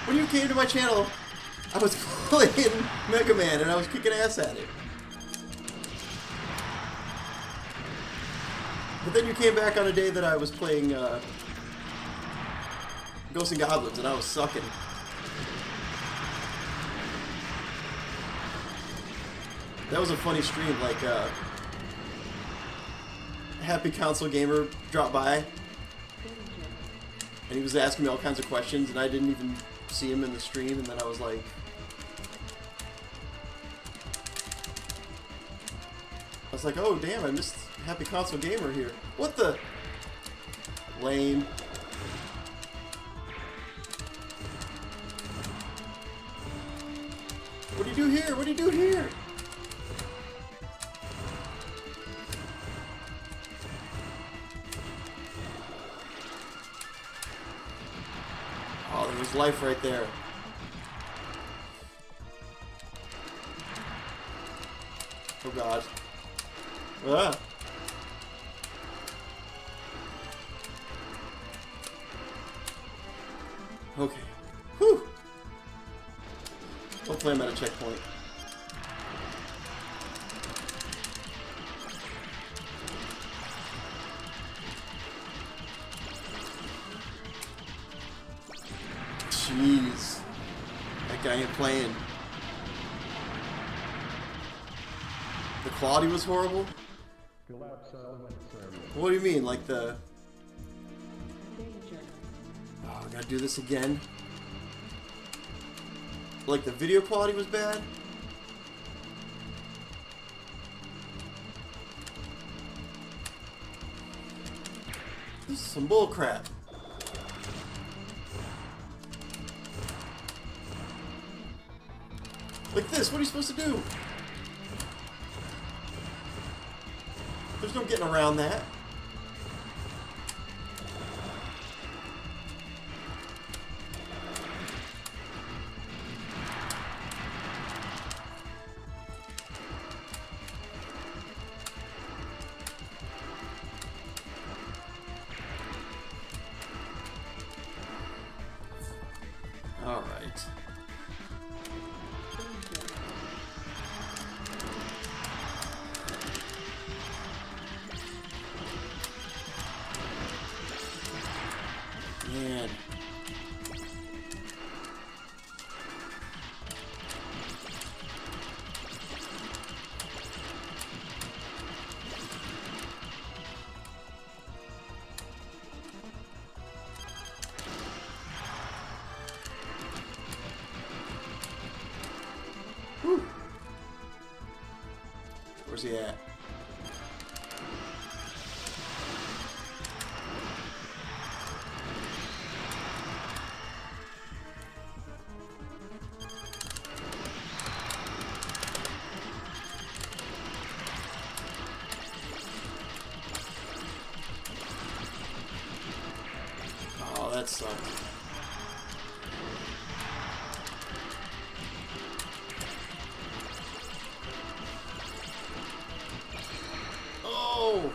When you came to my channel, I was playing Mega Man and I was kicking ass at it. But then you came back on a day that I was playing Ghosts and Goblins, and I was sucking. That was a funny stream. Like, Happy Console Gamer dropped by, and he was asking me all kinds of questions, and I didn't even see him in the stream, and then I was like... oh damn, I missed Happy Console Gamer here. What the? Lame. What do you do here? What do you do here? Oh, there was life right there. Oh god. Ah. Okay. Whew. Hopefully I'm at a checkpoint. Jeez. That guy ain't playing. The quality was horrible? What do you mean? Like the... Oh, I gotta do this again? Like the video quality was bad? This is some bull crap. Like this, what are you supposed to do? There's no getting around that. All right. Man. Whew. Where's he at? Oh, that sucked. Oh!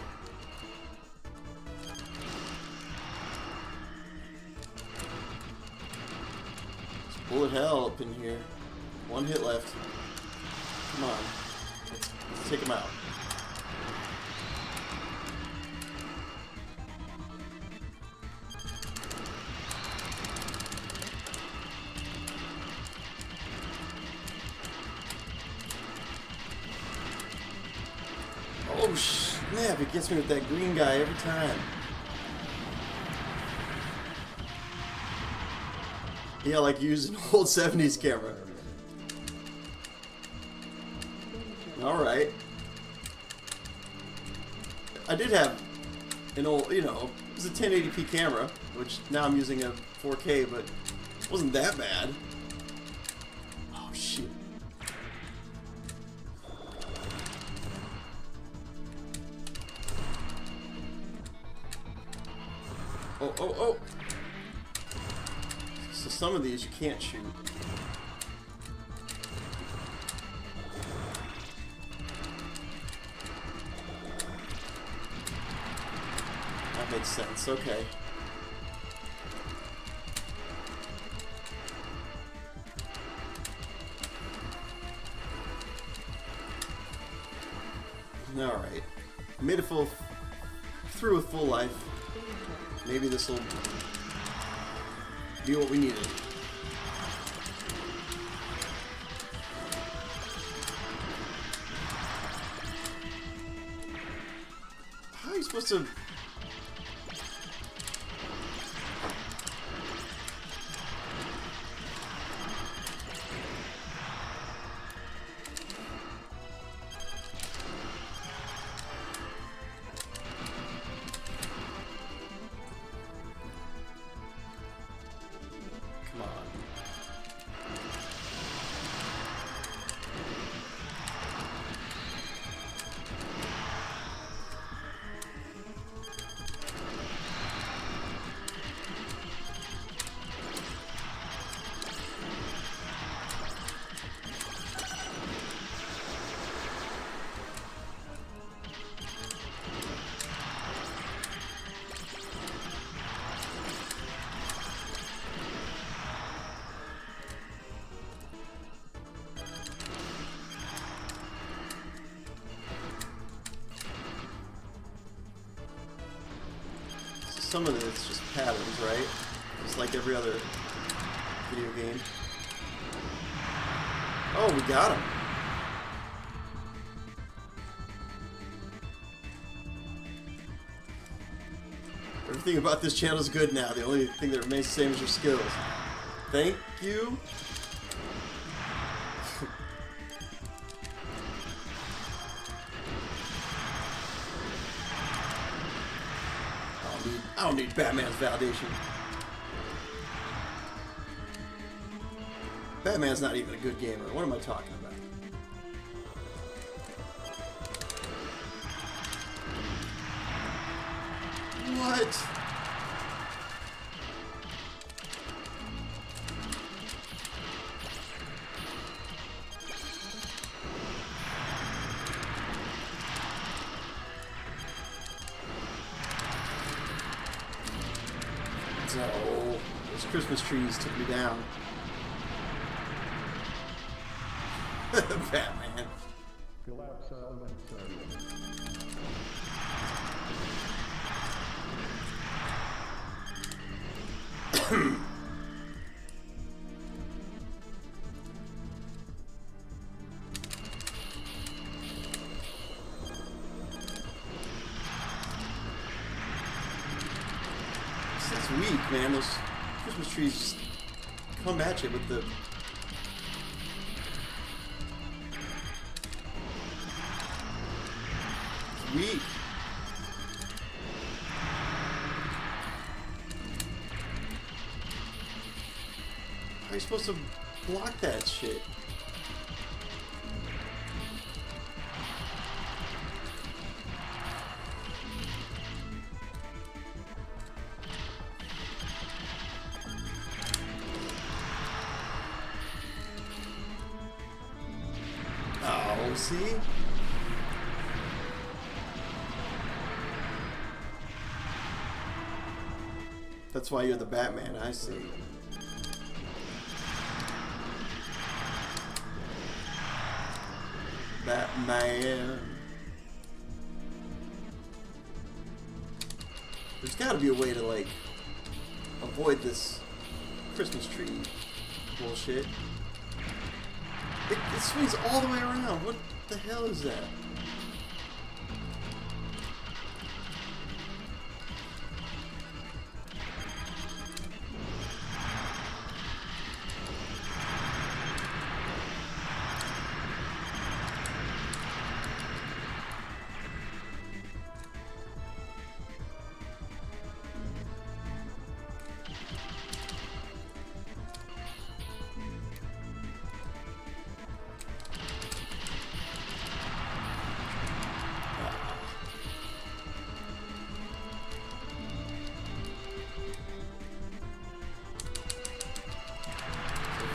It's bullet hell up in here. One hit left. Come on. Let's take him out. Oh snap, it gets me with that green guy every time. Yeah, like using an old 70s camera. Alright. I did have an old, you know, it was a 1080p camera, which now I'm using a 4K, but it wasn't that bad. Oh shit. Oh, oh, oh! So some of these you can't shoot. That makes sense, okay. Alright. Made a full through with full life. Maybe this will be what we needed. How are you supposed to... Come on. Some of it's just patterns, right? Just like every other video game. Oh, we got him. Everything about this channel is good now. The only thing that remains the same is your skills. Thank you. I don't need Batman's validation. Batman's not even a good gamer. What am I talking about? What? No, those Christmas trees took me down. Batman. Collapse elements. It's weak, man. Those Christmas trees just come at you with the... It's weak. How are you supposed to block that shit? Oh, see? That's why you're the Batman, I see. Batman. There's gotta be a way to, like, avoid this Christmas tree bullshit. It swings all the way around. What the hell is that?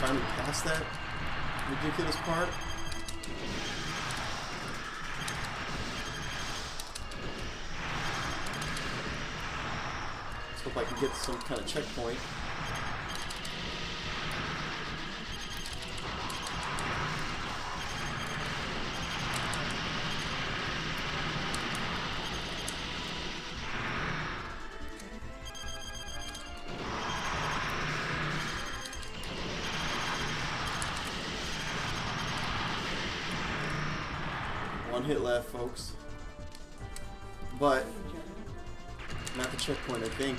Finally past that ridiculous part. Let's hope I can get some kind of checkpoint. One hit left, folks. But not the checkpoint, I think.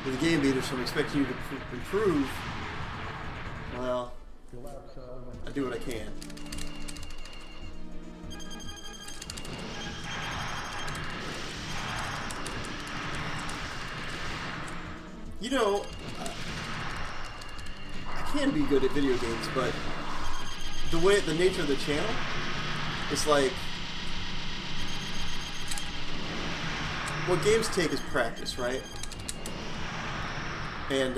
With the game beaters, so I'm expecting you to improve. Well, I do what I can. You know, I can be good at video games, but the nature of the channel, it's like, what games take is practice, right? And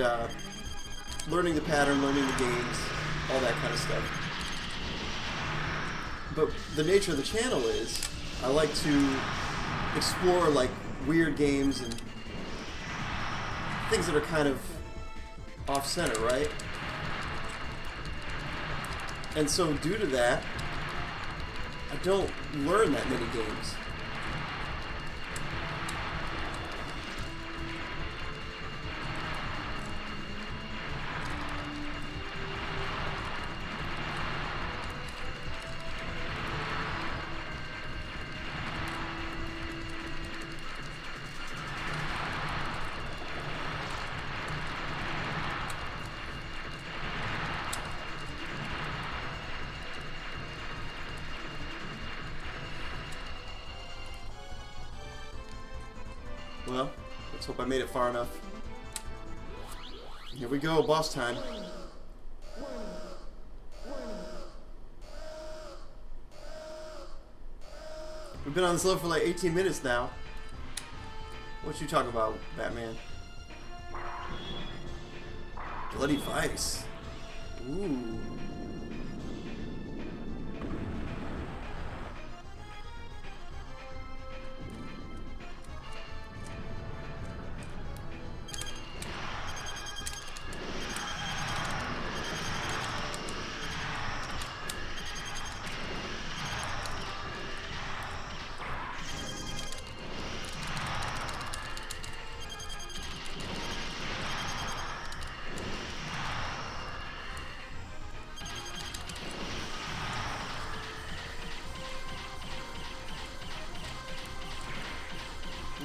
learning the pattern, learning the games, all that kind of stuff. But the nature of the channel is, I like to explore like weird games and things that are kind of off-center, right? And so due to that, I don't learn that many games. Well, let's hope I made it far enough. Here we go, boss time. We've been on this level for like 18 minutes now. What you talking about, Batman? Bloody Vice. Ooh.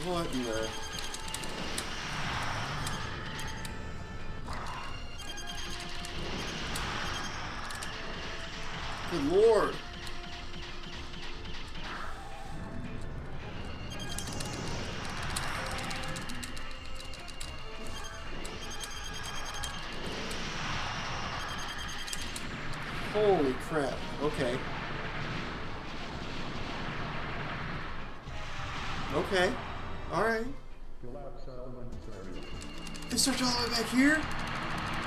What in the... Good Lord! Holy crap, okay. Okay. Alright. It starts all the way back here?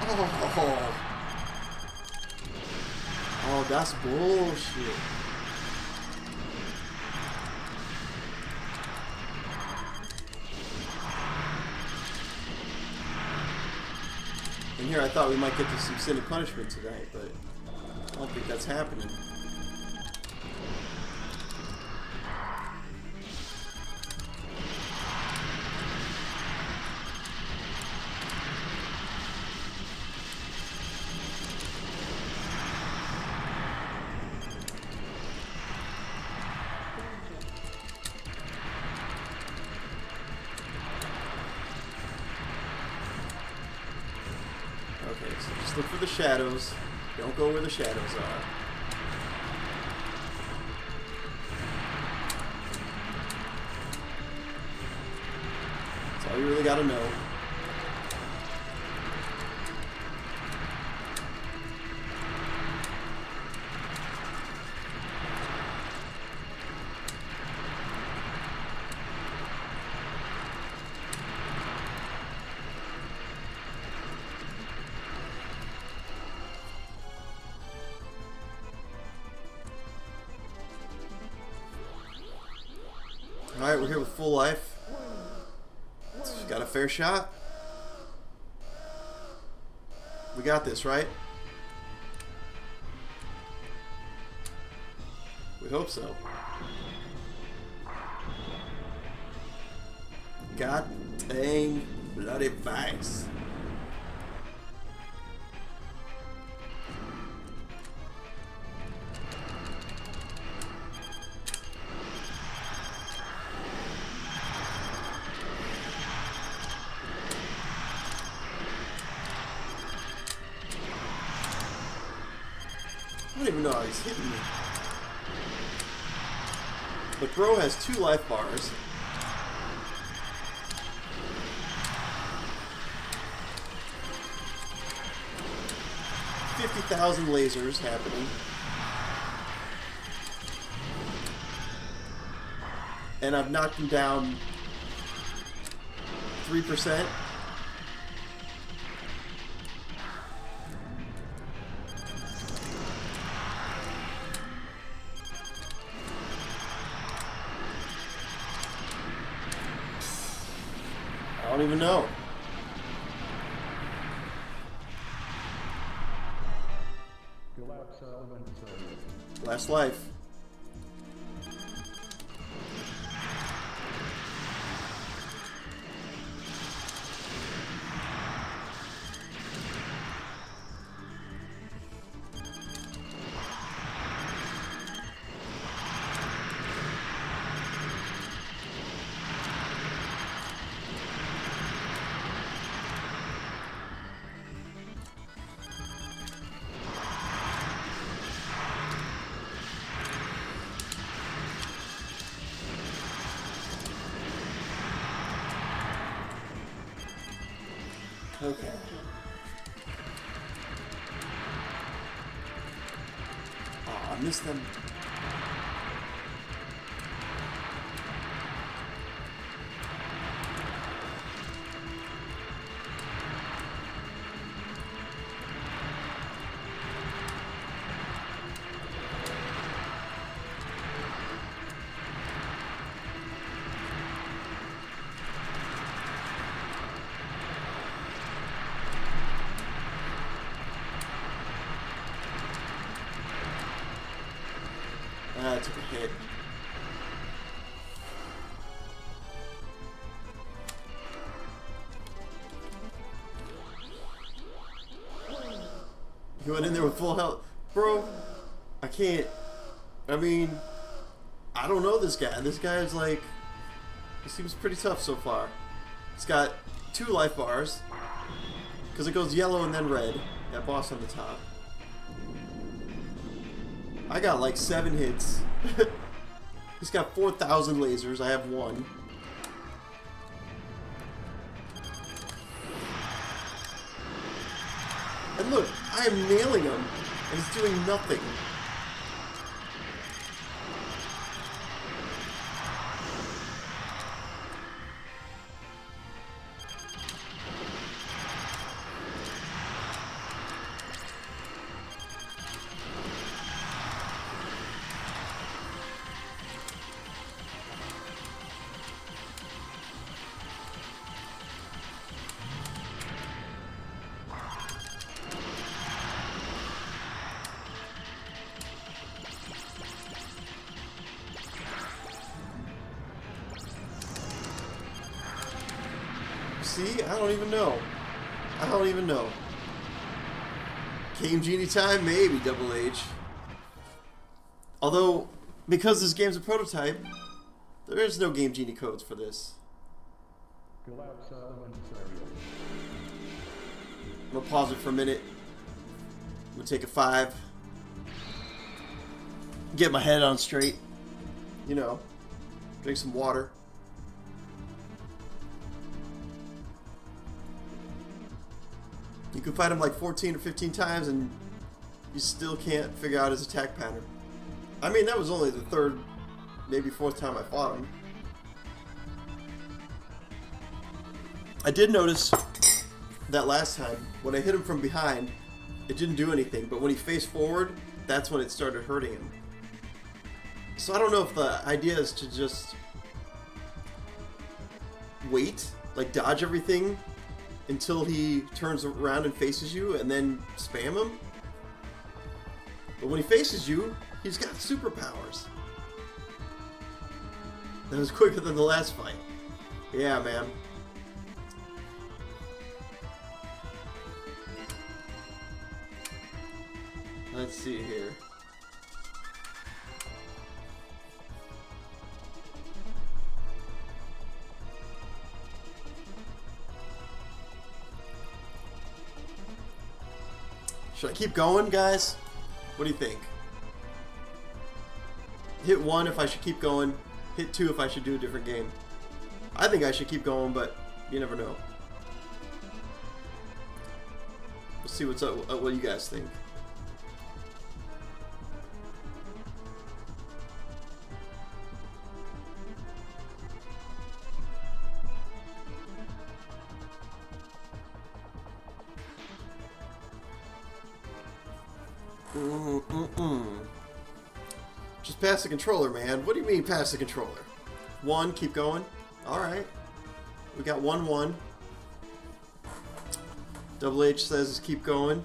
Oh. Oh, that's bullshit. And here I thought we might get to some sin and punishment tonight, but I don't think that's happening. Okay, so just look for the shadows. Don't go where the shadows are. That's all you really gotta know. Alright, we're here with full life. Got a fair shot. We got this, right? We hope so. God dang bloody Vice. even know how he's hitting me. But bro has 2 life bars. $50,000 lasers happening. And I've knocked him down 3%. I don't even know. Collapse element. Last life. Okay. Oh, I missed them. I took a hit. He went in there with full health. Bro, I can't. I mean, I don't know this guy. This guy is like, he seems pretty tough so far. He's got 2 life bars. Because it goes yellow and then red. That boss on the top. I got like 7 hits. He's got 4,000 lasers. I have 1. And look, I am nailing him, and he's doing nothing. See? I don't even know. I don't even know. Game Genie time? Maybe, Double H. Although, because this game's a prototype, there is no Game Genie codes for this. Collapse element. I'm gonna pause it for a minute. I'm gonna take a 5. Get my head on straight. You know, drink some water. You can fight him like 14 or 15 times and you still can't figure out his attack pattern. I mean, that was only the 3rd, maybe 4th time I fought him. I did notice that last time, when I hit him from behind, it didn't do anything, but when he faced forward, that's when it started hurting him. So I don't know if the idea is to just wait, like dodge everything, until he turns around and faces you, and then spam him. But when he faces you, he's got superpowers. That was quicker than the last fight. Yeah, man. Let's see here. Should I keep going, guys? What do you think? Hit 1 if I should keep going. Hit 2 if I should do a different game. I think I should keep going, but you never know. We'll see what's up. What you guys think. Just pass the controller, man. What do you mean pass the controller? 1, keep going. Alright. We got 1-1. Double H says keep going.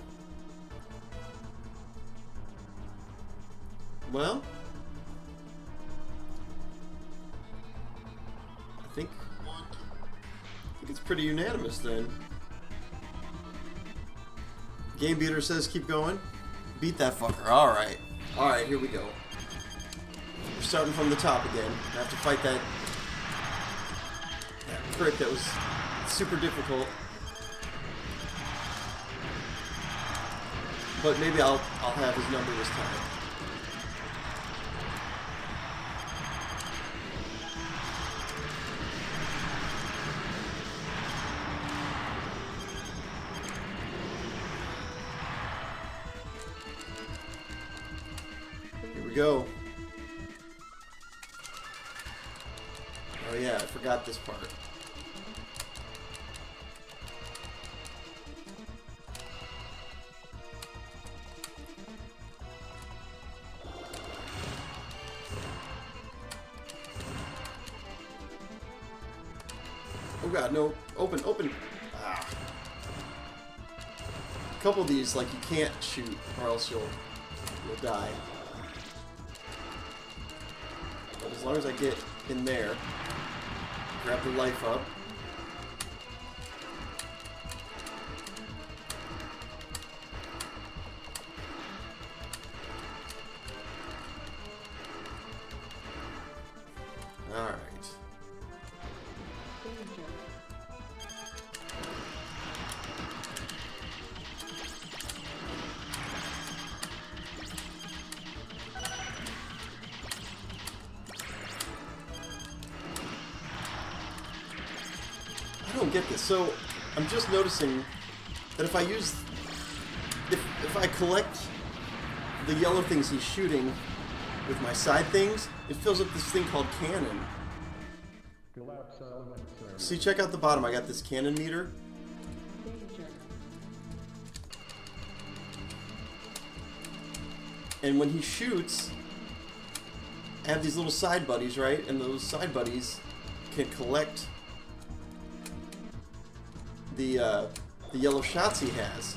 Well, I think it's pretty unanimous then. Game Beater says keep going. Beat that fucker. Alright. Alright, here we go. We're starting from the top again. I have to fight that prick that was super difficult. But maybe I'll have his number this time. Here we go. Oh yeah, I forgot this part. Oh god, no. Open, open. Ah. A couple of these, like, you can't shoot, or else you'll die. But as long as I get in there, grab the life up. Alright. I don't get this. So I'm just noticing that if I use, if I collect the yellow things he's shooting with my side things, it fills up this thing called cannon. See, check out the bottom. I got this cannon meter. And when he shoots, I have these little side buddies, right? And those side buddies can collect the yellow shots he has.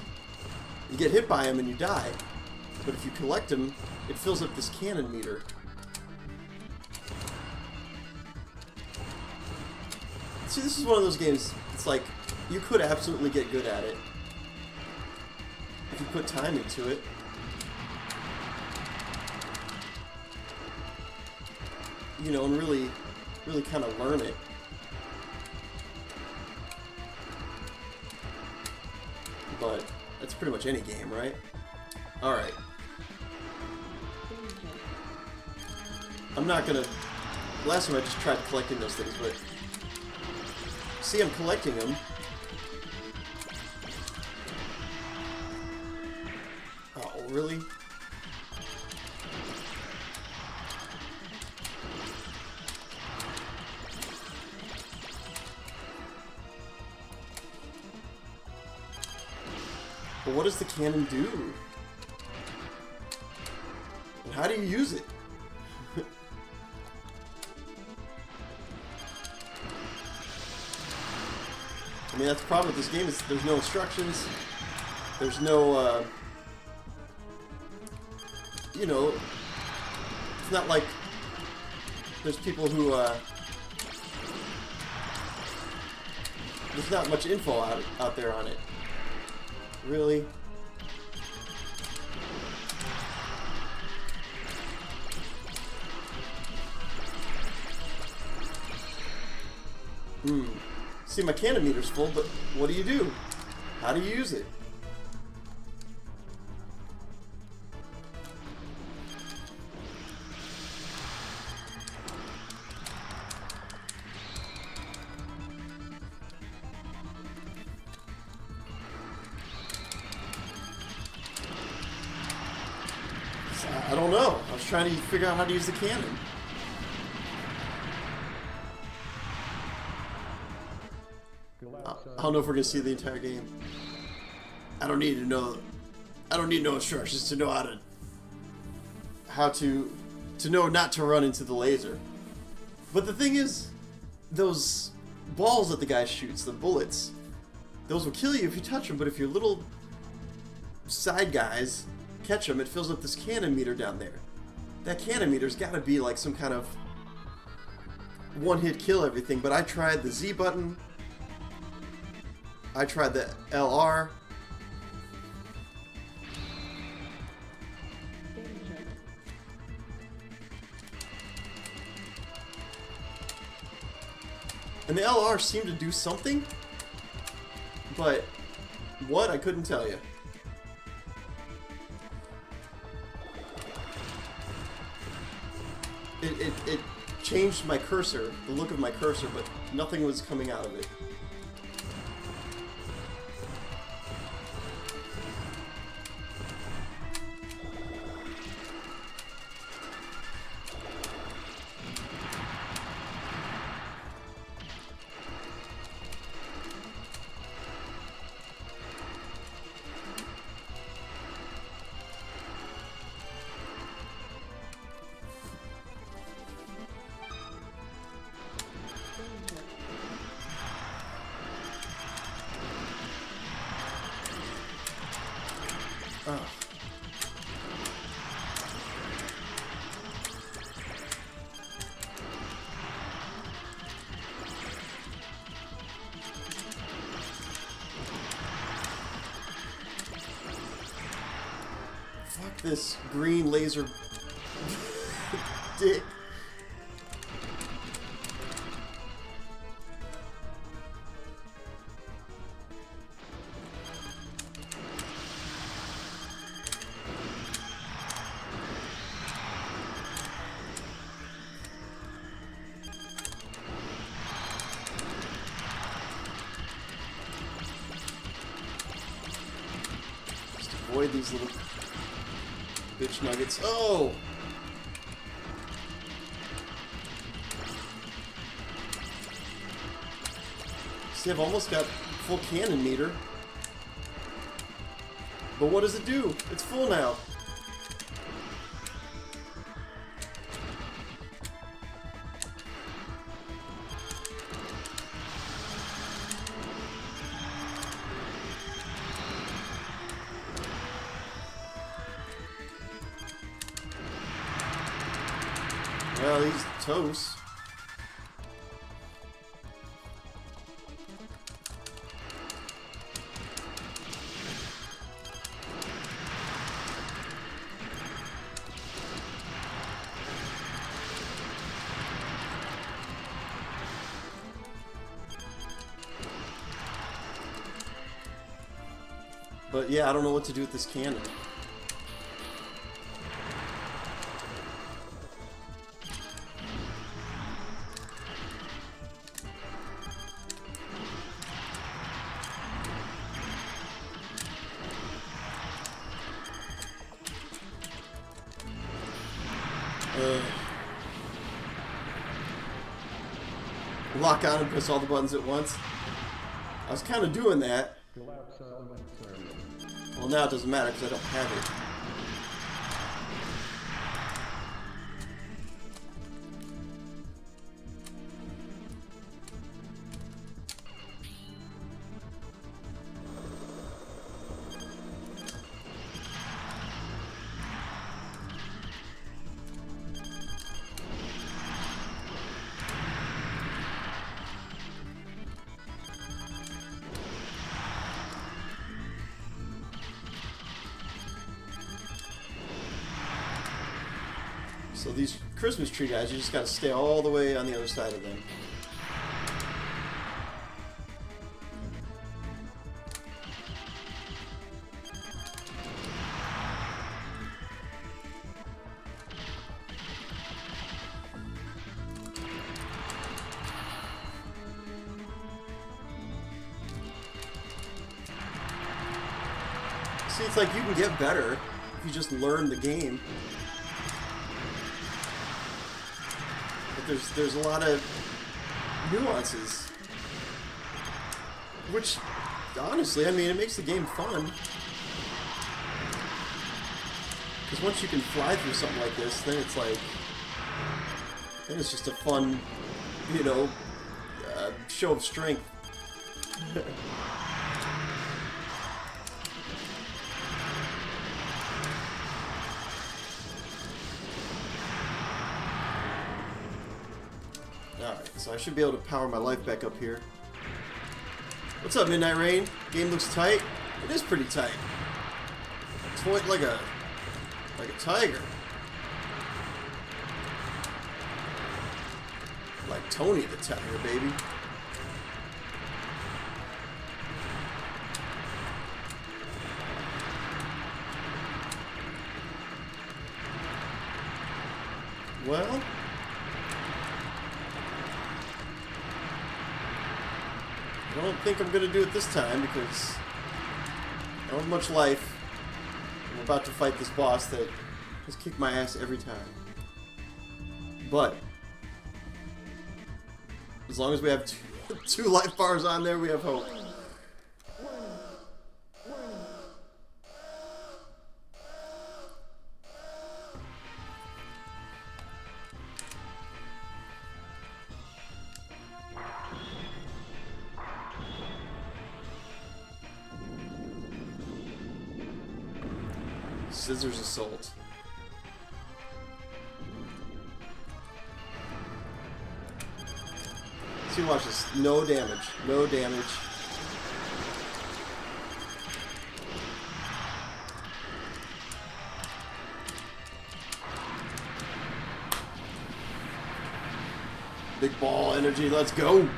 You get hit by him and you die. But if you collect him, it fills up this cannon meter. See, this is one of those games, it's like, you could absolutely get good at it if you put time into it. You know, and really kind of learn it. But that's pretty much any game, right? Alright. I'm not gonna... Last time I just tried collecting those things, but... See, I'm collecting them. Oh, really? But what does the cannon do? And how do you use it? I mean, that's the problem with this game, is there's no instructions. There's no, you know, it's not like there's people who, there's not much info out there on it. Really? See, my cannon meter's full, but what do you do? How do you use it? trying to figure out how to use the cannon. I don't know if we're gonna see the entire game. I don't need no instructions to know how to know not to run into the laser. But the thing is, those balls that the guy shoots, the bullets, those will kill you if you touch them. But if your little side guys catch them, it fills up this cannon meter down there. That cannon meter's got to be like some kind of one-hit kill everything. But I tried the Z button. I tried the LR. And the LR seemed to do something, but what, I couldn't tell you. It changed my cursor, the look of my cursor, but nothing was coming out of it. Oh. Fuck this green laser dick. Avoid these little bitch nuggets. Oh! See, I've almost got full cannon meter. But what does it do? It's full now. Well, he's toast. But yeah, I don't know what to do with this cannon. Lock on and press all the buttons at once. I was kind of doing that. Well, now it doesn't matter because I don't have it. So these Christmas tree guys, you just gotta stay all the way on the other side of them. See, it's like you can get better if you just learn the game. There's a lot of nuances, which honestly, I mean, it makes the game fun. Because once you can fly through something like this, then it's like, then it's just a fun, you know, show of strength. Alright, so I should be able to power my life back up here. What's up, Midnight Rain? Game looks tight. It is pretty tight. It's like a tiger. Like Tony the Tiger, baby. Well, I don't think I'm going to do it this time because I don't have much life. I'm about to fight this boss that has kicked my ass every time. But as long as we have two life bars on there, we have hope. Scissors Assault. See, watch this. No damage. No damage. Big ball energy. Let's go.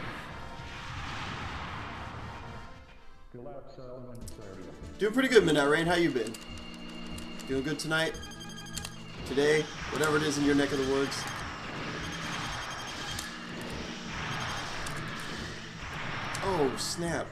Collapse elements area. Doing pretty good, Midnight Rain. How you been? Doing good tonight? Today? Whatever it is in your neck of the woods. Oh, snap.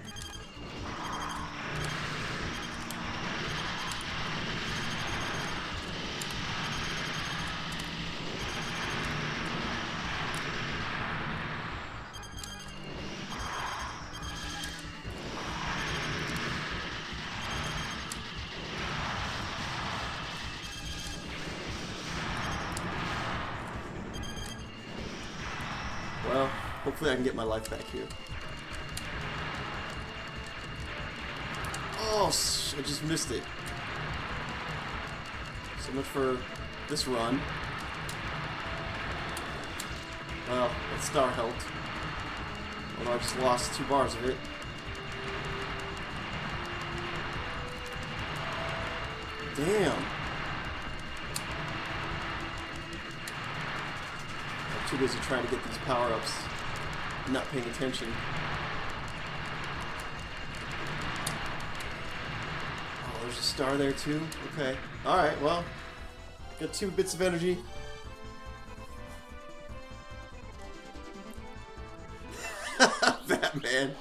Well, hopefully I can get my life back here. Oh, I just missed it. So much for this run. Well, that star helped. Although I just lost 2 bars of it. Damn. I'm too busy trying to get these power-ups. Not paying attention. Oh, there's a star there too? Okay. Alright, well. Got 2 bits of energy. Batman.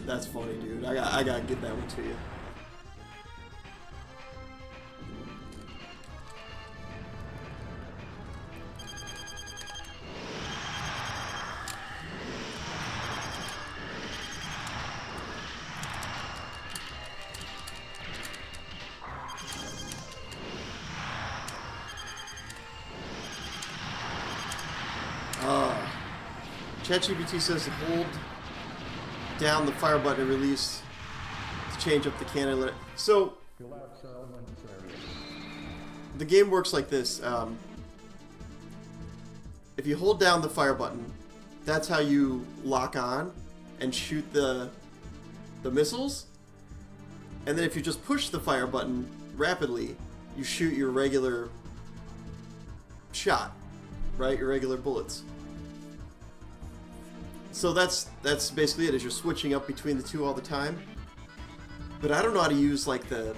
That's funny, dude. I gotta get that one to you. ChatGPT says to hold down the fire button and release to change up the cannon. So Collapse elements area. the game works like this. If you hold down the fire button, that's how you lock on and shoot the missiles. And then if you just push the fire button rapidly, you shoot your regular shot, right? Your regular bullets. So that's basically it, is you're switching up between the two all the time. But I don't know how to use like the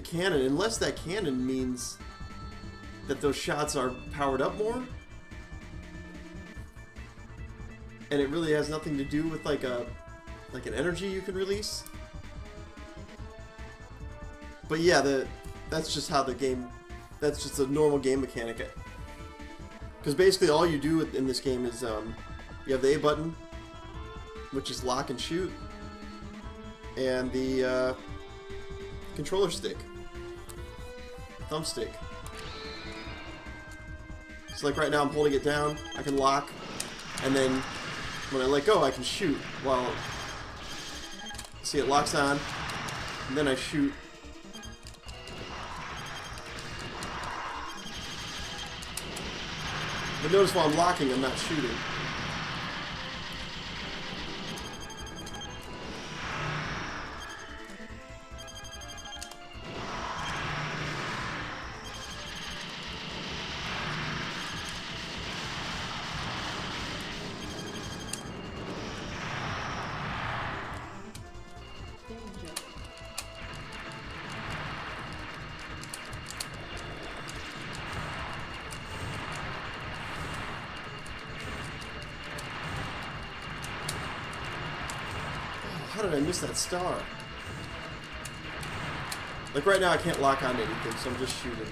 cannon, unless that cannon means that those shots are powered up more. And it really has nothing to do with like an energy you can release. But yeah, that's just how the game, that's just a normal game mechanic. Because basically all you do in this game is you have the A button, which is lock and shoot, and the controller stick, thumbstick. So like right now I'm holding it down, I can lock, and then when I let go I can shoot. Well, see, it locks on, and then I shoot. But notice while I'm locking, I'm not shooting. How did I miss that star? Like right now I can't lock on anything, so I'm just shooting.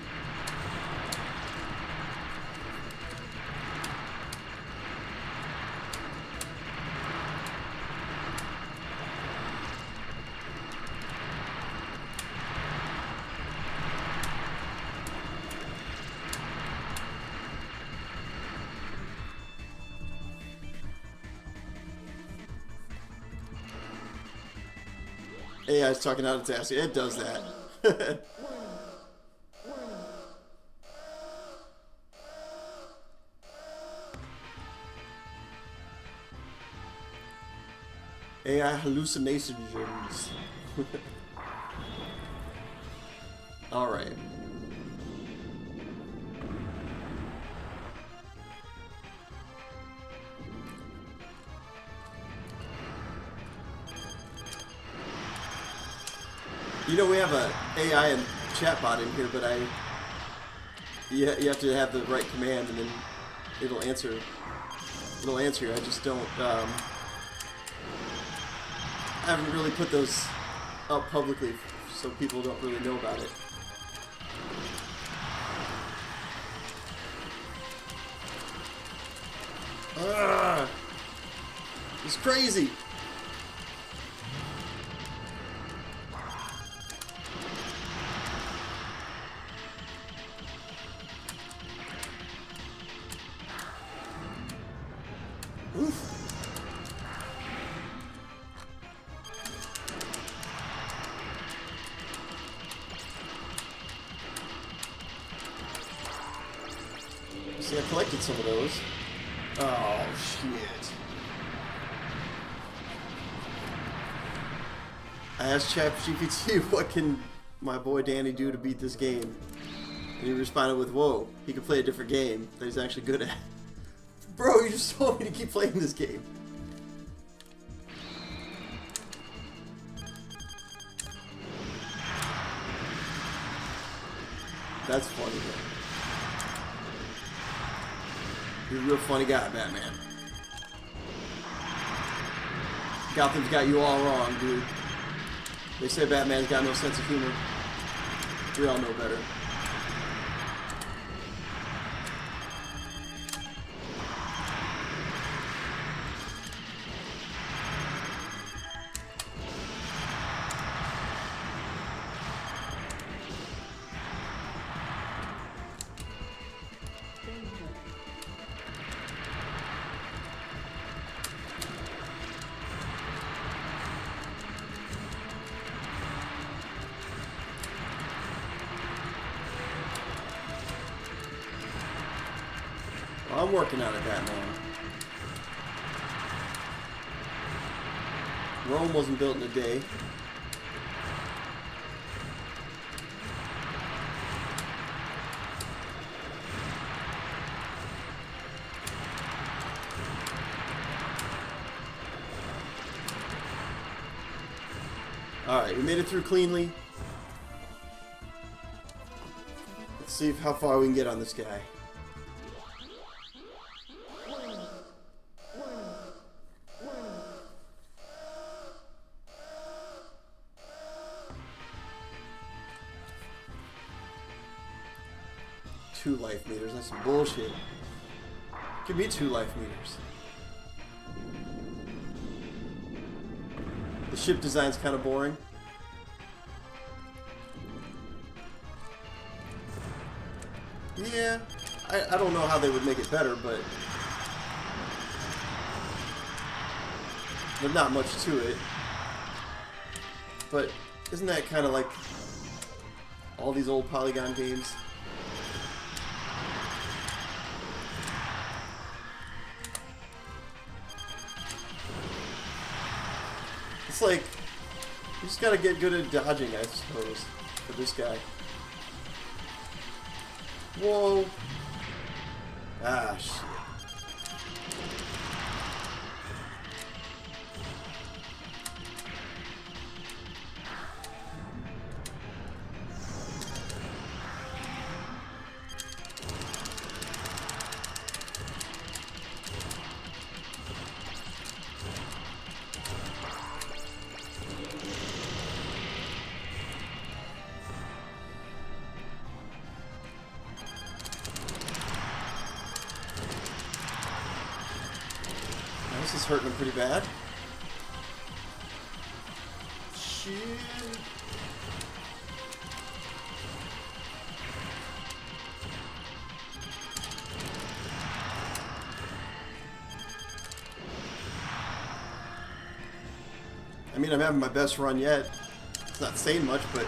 AI is talking out its ass. It does that. AI hallucinations. Alright. You know, we have a AI and chatbot in here, but you have to have the right command, and then it'll answer. It'll answer you. I just don't. I haven't really put those up publicly, so people don't really know about it. It's crazy. See, I collected some of those. Oh, shit. I asked ChatGPT, what can my boy Danny do to beat this game? And he responded with, whoa, he can play a different game that he's actually good at. Bro, you just told me to keep playing this game. That's funny, man. You're a real funny guy, Batman. Gotham's got you all wrong, dude. They say Batman's got no sense of humor. We all know better. I'm working on it, Batman. Rome wasn't built in a day. Alright, we made it through cleanly. Let's see how far we can get on this guy. Two life meters, that's some bullshit. Give me 2 life meters. The ship design's kind of boring. Yeah, I don't know how they would make it better, but there's not much to it. But isn't that kind of like all these old polygon games? It's like, you just gotta get good at dodging, I suppose, for this guy. Whoa. Ah, shit. This is hurting him pretty bad. Shit. I mean, I'm having my best run yet. It's not saying much, but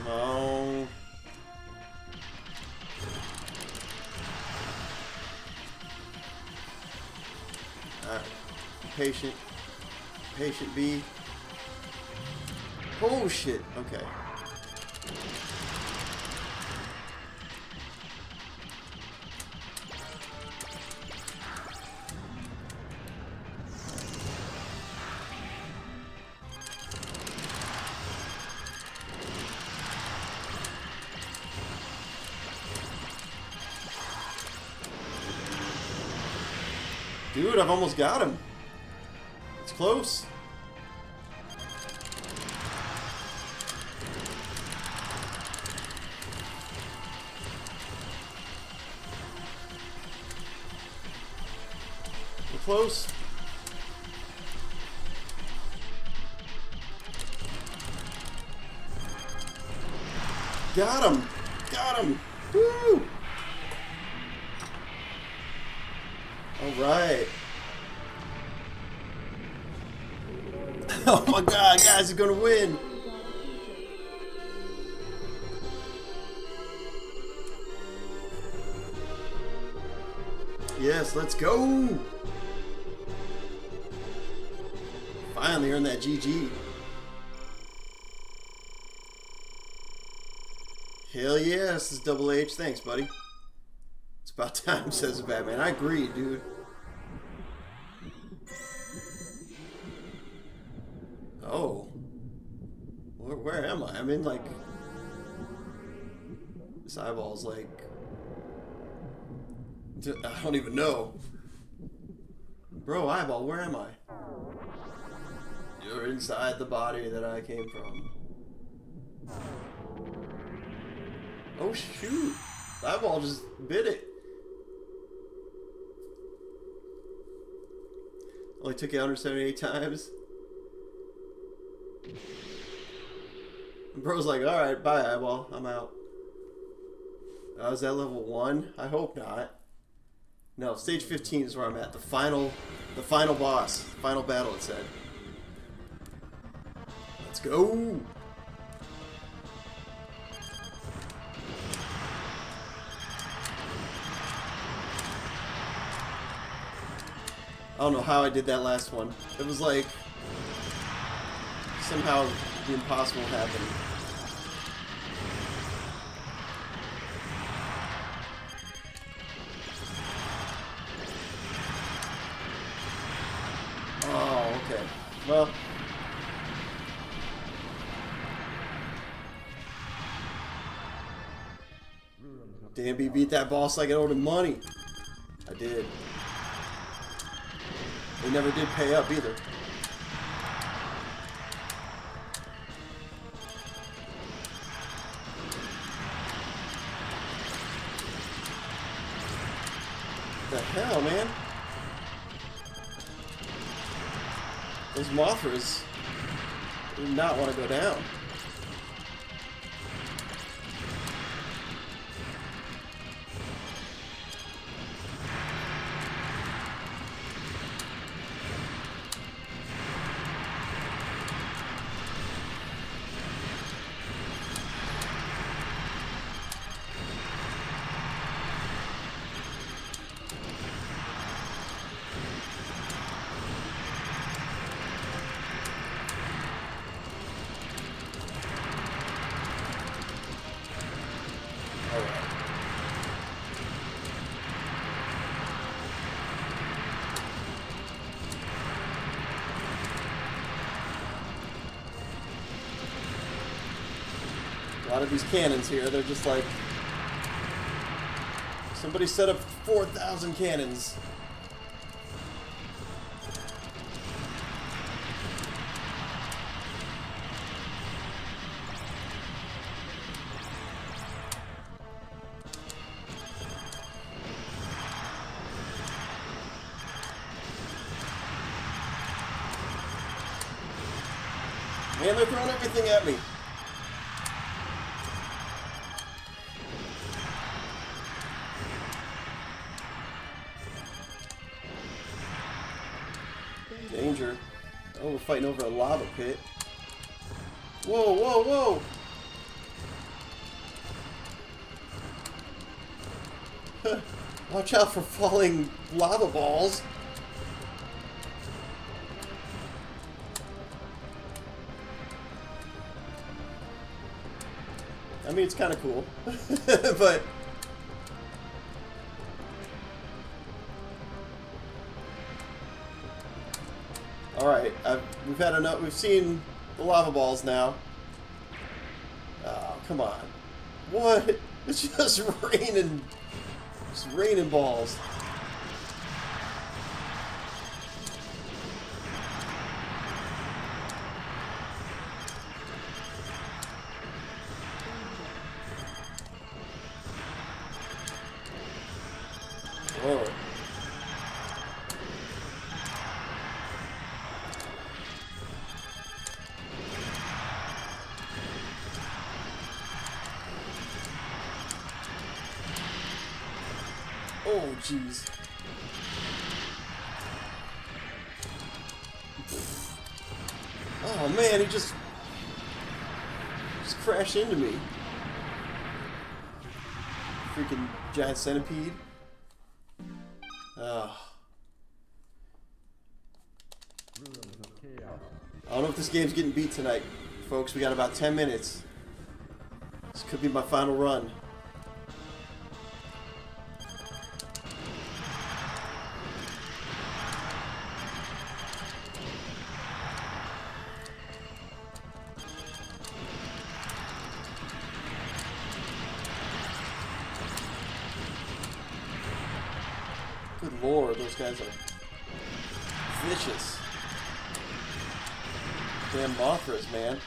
oh. Alright. Patient. Patient B. Oh shit. Okay. Dude, I've almost got him. It's close. We're close. Got him. Got him. Woo! Alright. Oh my god, guys are gonna win! Yes, let's go! Finally earned that GG. Hell yeah, this is Double H. Thanks, buddy. It's about time, says Batman. I agree, dude. Oh. Where am I? I'm in, like... This eyeball's, like... I don't even know. Bro, eyeball, where am I? You're inside the body that I came from. Oh, shoot. The eyeball just bit it. Only took you 178 times. And bro's like, alright, bye, eyeball. I'm out. Was that level 1? I hope not. No, stage 15 is where I'm at. The final boss. Final battle, it said. Let's go! I don't know how I did that last one. It was like... somehow the impossible happened. Oh, okay. Well... Danby beat that boss like I owed him money. I did. They never did pay up either. The hell, man? Those Mothras do not want to go down. A lot of these cannons here, they're just like... somebody set up 4,000 cannons. Man, they're throwing everything at me. Danger. Oh, we're fighting over a lava pit. Whoa, whoa, whoa! Watch out for falling lava balls. I mean, it's kind of cool, but... Alright, we've had enough. We've seen the lava balls now. Oh, come on. What? It's just raining. It's raining balls. Whoa. Oh, jeez. Oh, man, he just crashed into me. Freaking giant centipede. Oh. I don't know if this game's getting beat tonight, folks. We got about 10 minutes. This could be my final run. Good lord, those guys are vicious. Damn Mothras, man.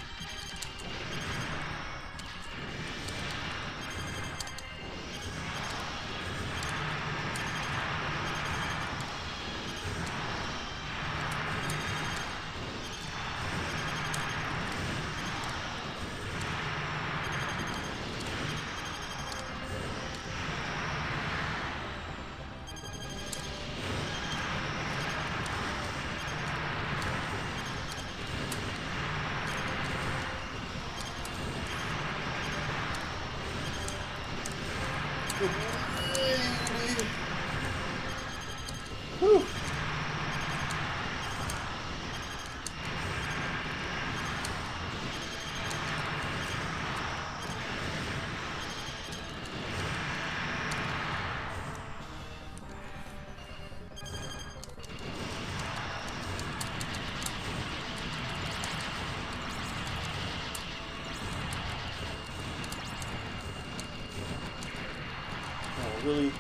really...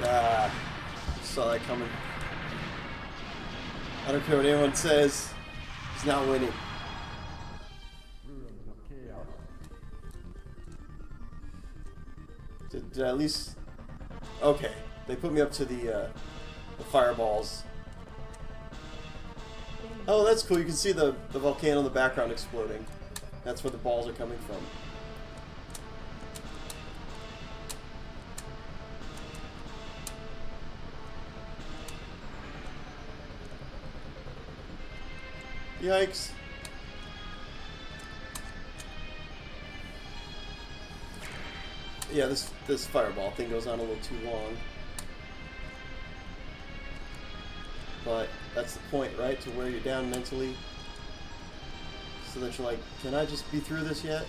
Ah, saw that coming. I don't care what anyone says. He's not winning. Ruins of chaos. Did I at least... Okay, they put me up to the fireballs. Oh, that's cool. You can see the volcano in the background exploding. That's where the balls are coming from. Yikes. Yeah, this fireball thing goes on a little too long. But that's the point, right? To wear you down mentally. So that you're like, can I just be through this yet?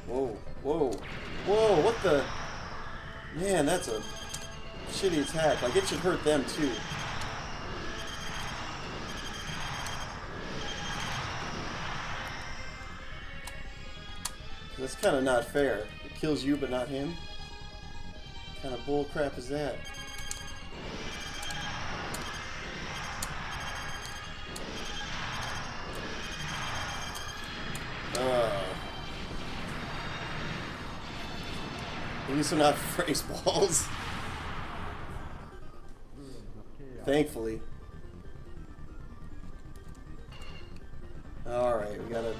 Whoa, whoa, whoa, what the... Man, that's a shitty attack. Like, it should hurt them, too. That's kind of not fair. It kills you, but not him. What kind of bull crap is that? At least they're not phrase balls. Thankfully. Alright, we gotta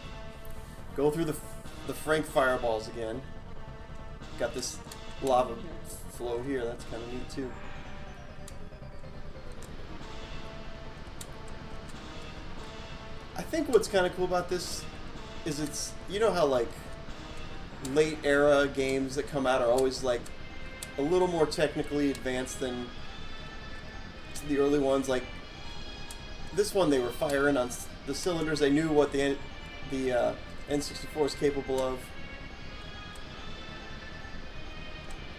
go through the Frank fireballs again. Got this lava flow here, that's kind of neat too. I think what's kind of cool about this is it's, you know how like late era games that come out are always like a little more technically advanced than the early ones. Like this one, they were firing on the cylinders. They knew what the N64 is capable of,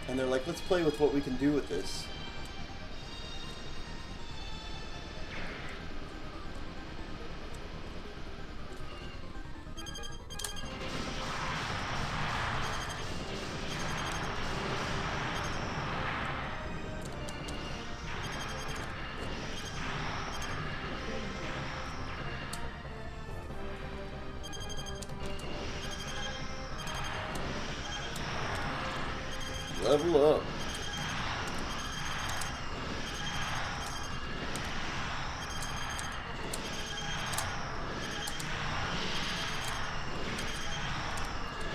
and they're like, let's play with what we can do with this. Level up.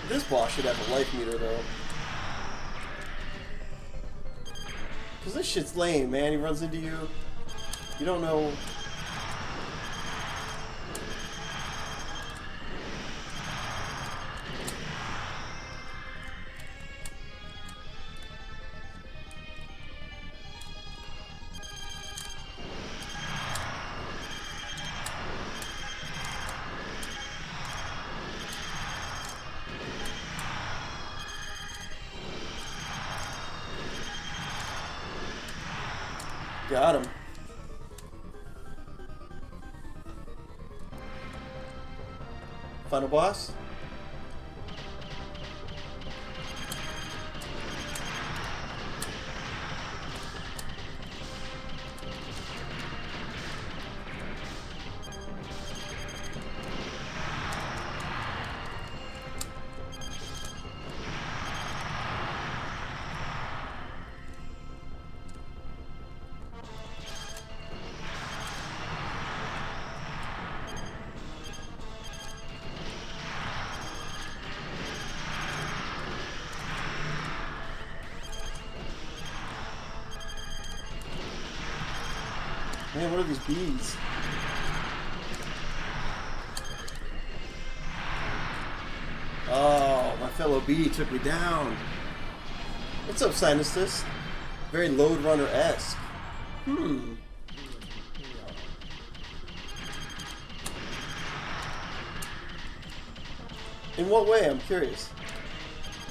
This boss should have a life meter though. Cause this shit's lame, man. He runs into you. You don't know. Got him. Final boss? Man, what are these bees? Oh, my fellow bee took me down. What's up, Sinustus? Very Load Runner-esque. In what way? I'm curious.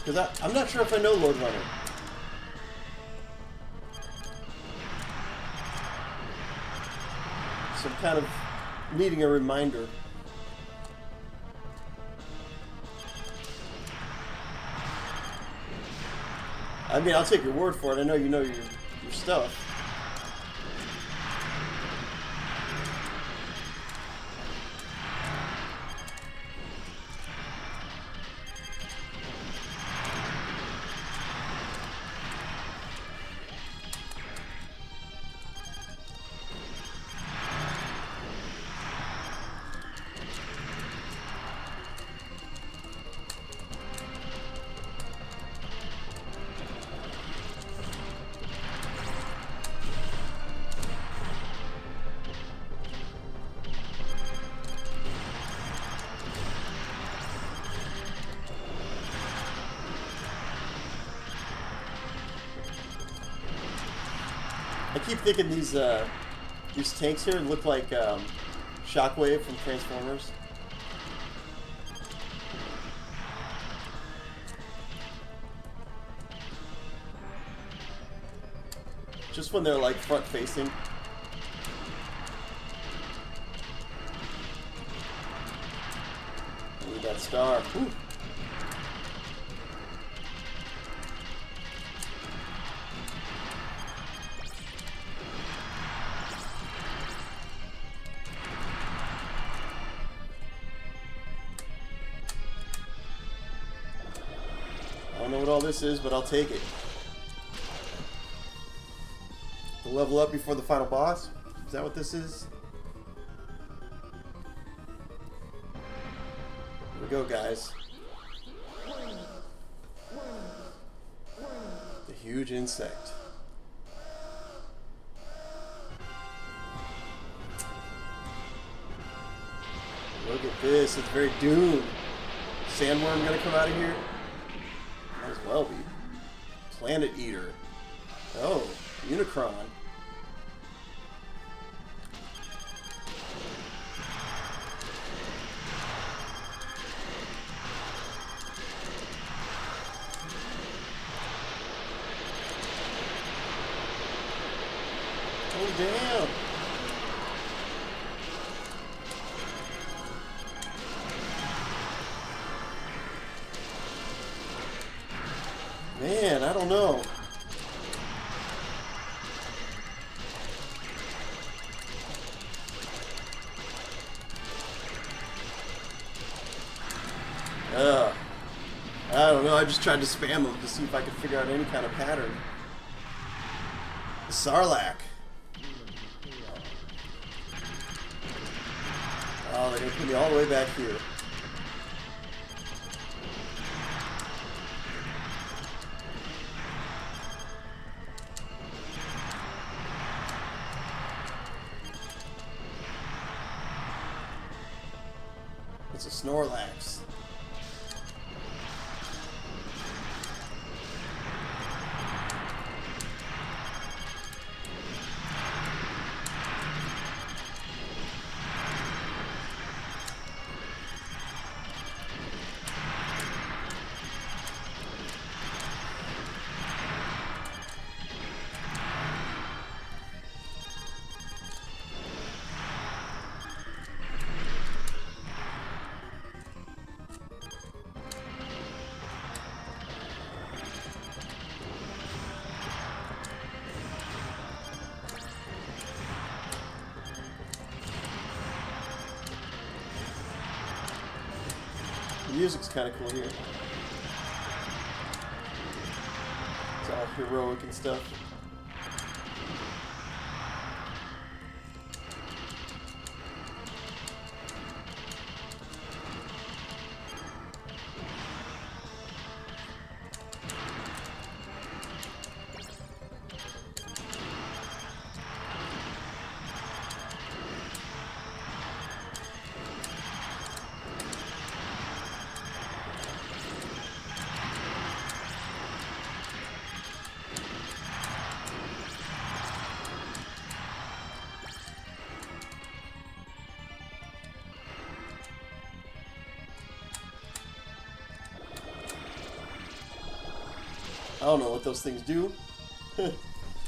Because I'm not sure if I know Load Runner. So I'm kind of needing a reminder. I mean, I'll take your word for it. I know you know your stuff. I keep thinking these tanks here look like Shockwave from Transformers. Just when they're like front facing. Need that star. Whew. I don't know what all this is, but I'll take it. To level up before the final boss? Is that what this is? Here we go, guys. The huge insect. Look at this. It's very Dune. Sandworm gonna come out of here? Might as well be. Planet Eater. Oh, Unicron. Oh, damn. Man, I don't know. I don't know. I just tried to spam them to see if I could figure out any kind of pattern. The Sarlacc. Oh, they're gonna put me all the way back here. It's a Snorlax. The music's kind of cool here. It's all heroic and stuff. I don't know what those things do.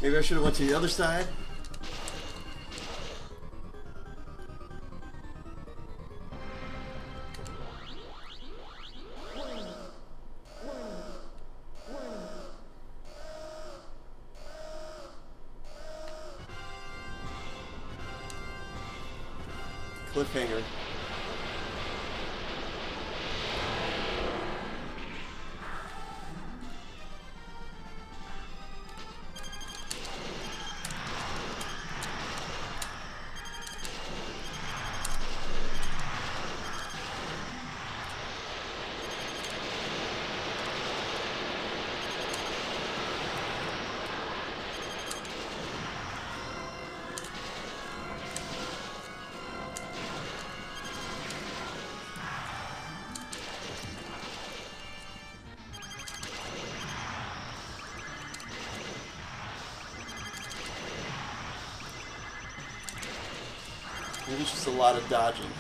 Maybe I should have went to the other side. Cliffhanger. Maybe it's just a lot of dodging.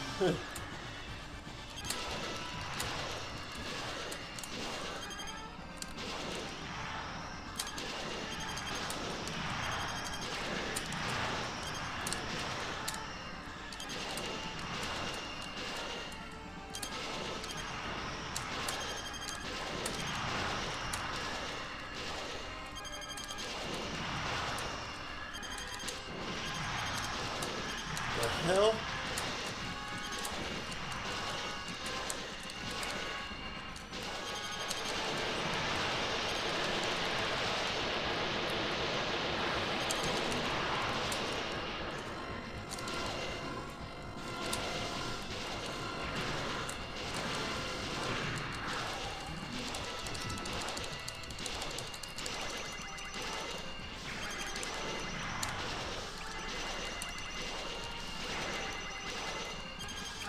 The hell?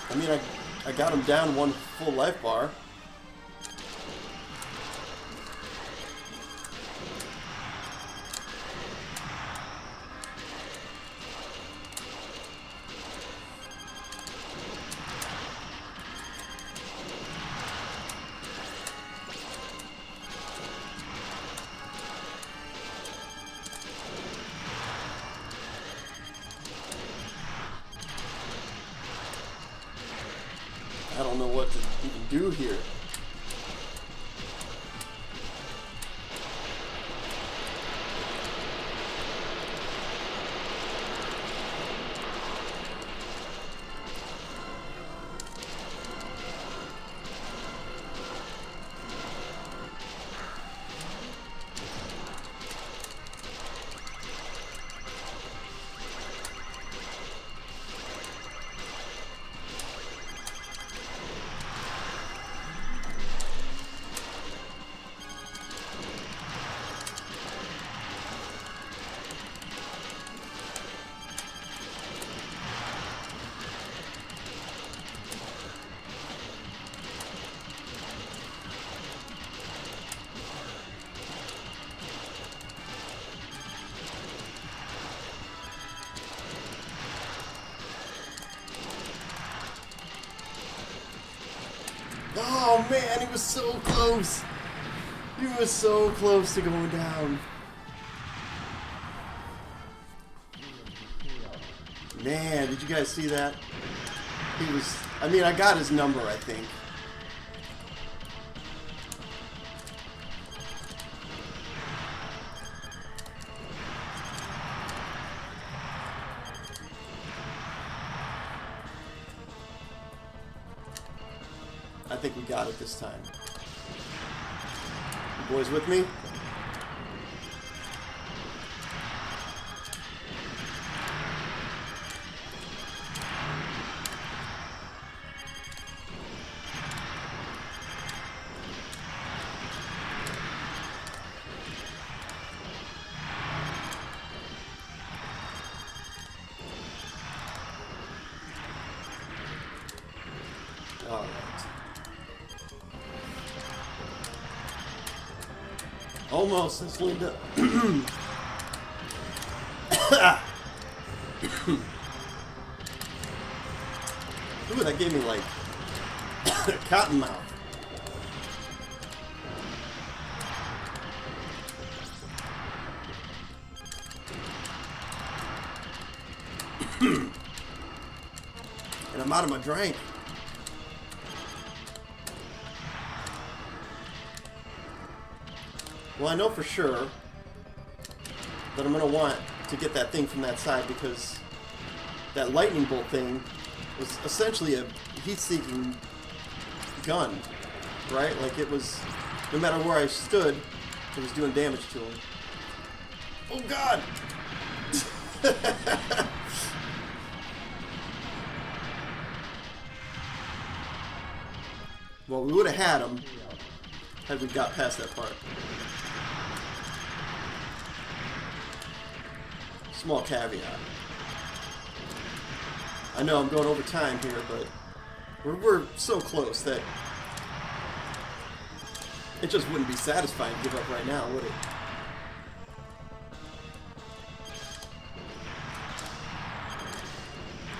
I mean, I got him down one full life bar. I don't know what to even do here. Oh man, he was so close. He was so close to going down. Man, did you guys see that? He was, I mean, I got his number, I think. I think we got it this time. You boys with me? All right. Almost, that's Linda. Ooh, that gave me like cotton mouth. And I'm out of my drink. Well, I know for sure that I'm going to want to get that thing from that side because that lightning bolt thing was essentially a heat-seeking gun, right? Like it was, no matter where I stood, it was doing damage to him. Oh God! Well, we would have had him had we got past that part. Small caveat. I know I'm going over time here, but we're so close that it just wouldn't be satisfying to give up right now, would it?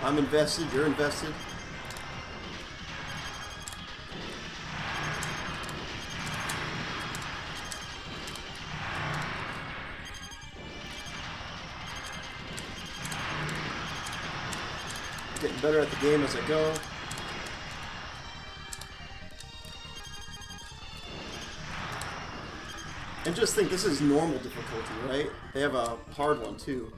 I'm invested, you're invested. Getting better at the game as I go. And just think, this is normal difficulty, right? They have a hard one too.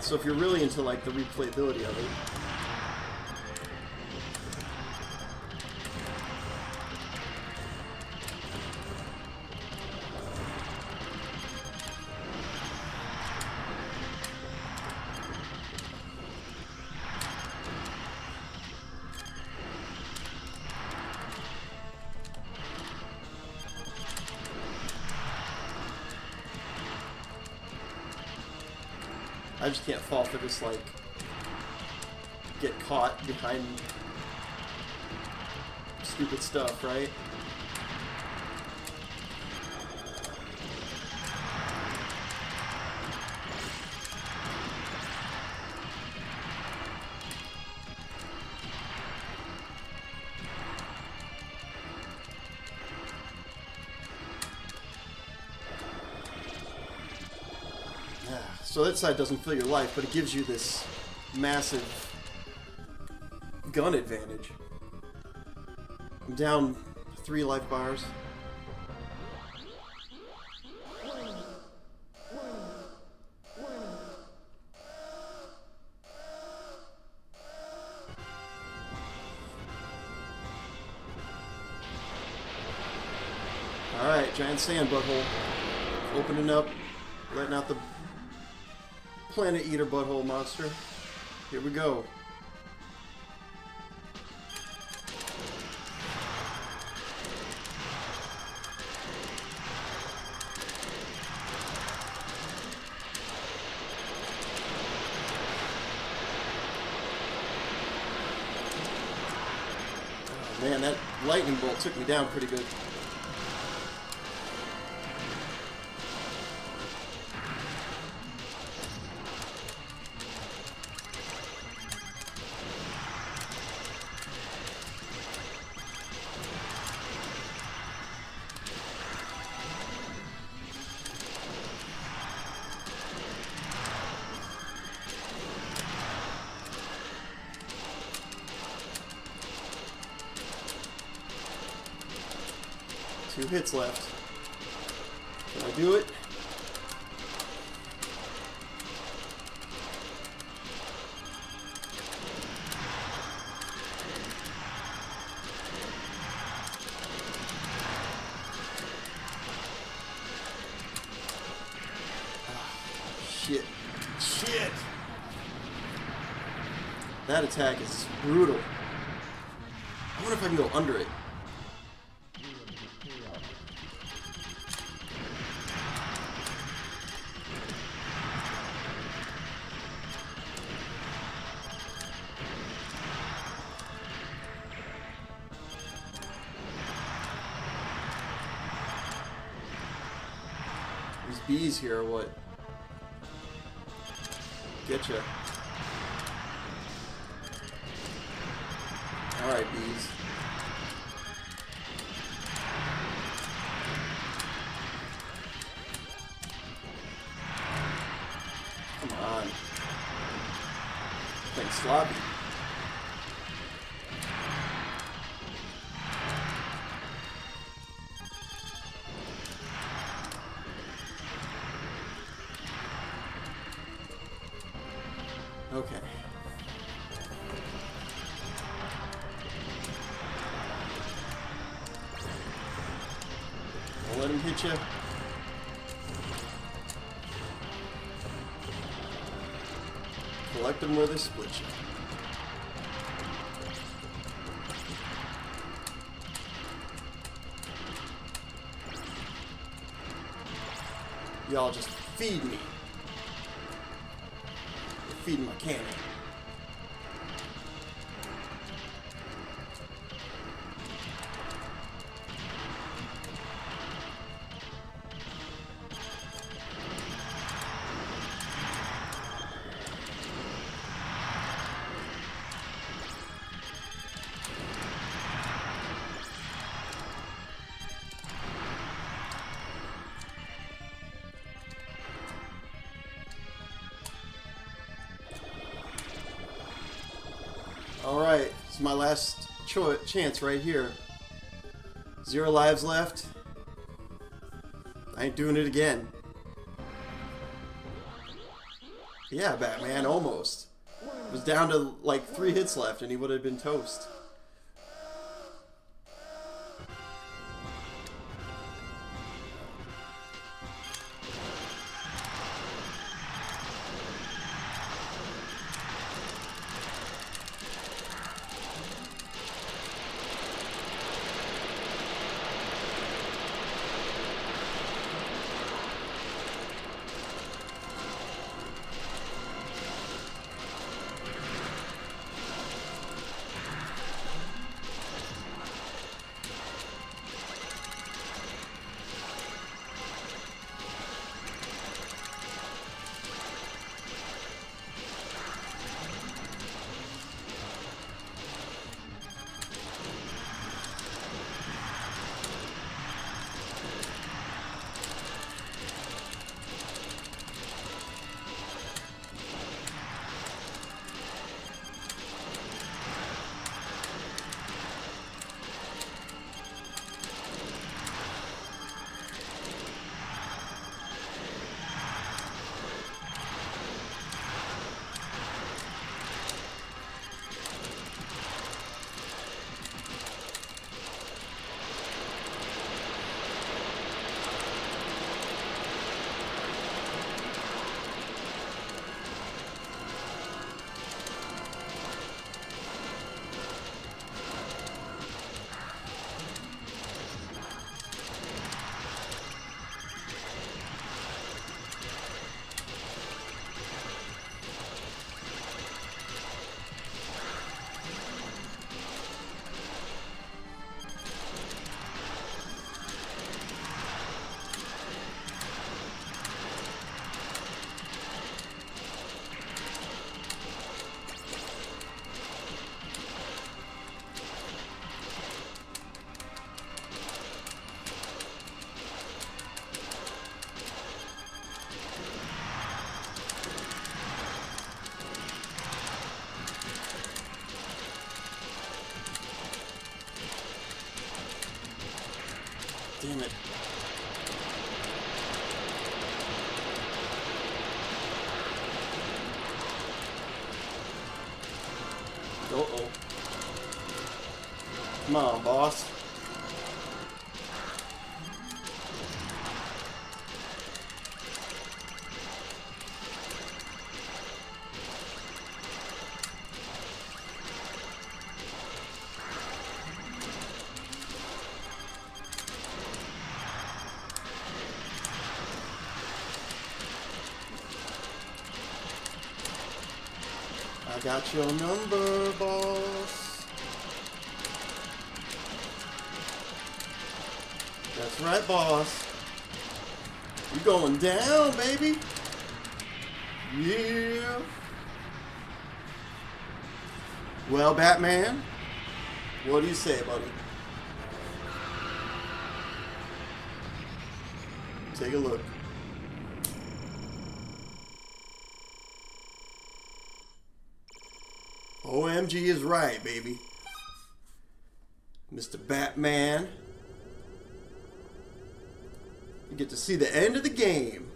So if you're really into like the replayability of it, I just can't fall for this, like, get caught behind stupid stuff, right? So that side doesn't fill your life, but it gives you this massive gun advantage. I'm down 3 life bars. Alright, giant sand butthole. Opening up, letting out the Planet Eater butthole monster. Here we go. Oh, man, that lightning bolt took me down pretty good. Two hits left. Can I do it? Shit. Shit! That attack is brutal. I wonder if I can go under it. These bees here are what? Getcha. Alright, bees. getting sloppy. Okay. Don't let him hit you. Collect them where they split you. Y'all just feed me. You're feeding my cannon. Alright, this is my last chance right here. 0 lives left. I ain't doing it again. Yeah, Batman, almost. It was down to like 3 hits left and he would have been toast. Damn it. Uh-oh. Come on, boss. I got your number, boss. That's right, boss. You going down, baby? Yeah. Well, Batman, what do you say, buddy? Take a look. OMG is right, baby. Mr. Batman. You get to see the end of the game.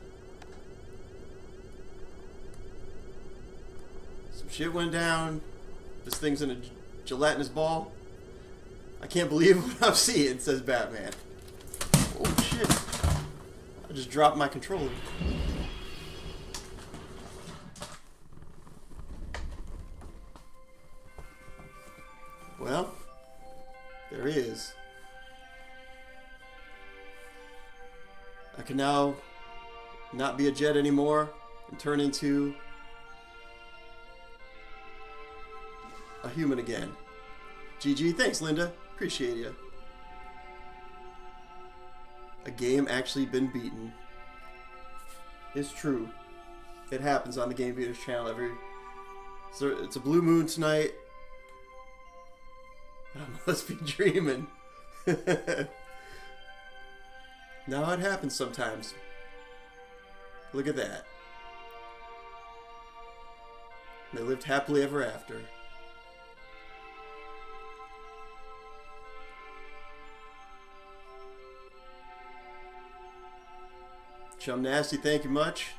Some shit went down. This thing's in a gelatinous ball. I can't believe what I'm seeing, says Batman. Oh shit. I just dropped my controller. Well, there he is. I can now not be a jet anymore and turn into a human again. GG, thanks Linda. Appreciate you. A game actually been beaten. It's true. It happens on the Game Beaters channel so it's a blue moon tonight. I must be dreaming. Now it happens sometimes. Look at that. They lived happily ever after. Chum Nasty, thank you much.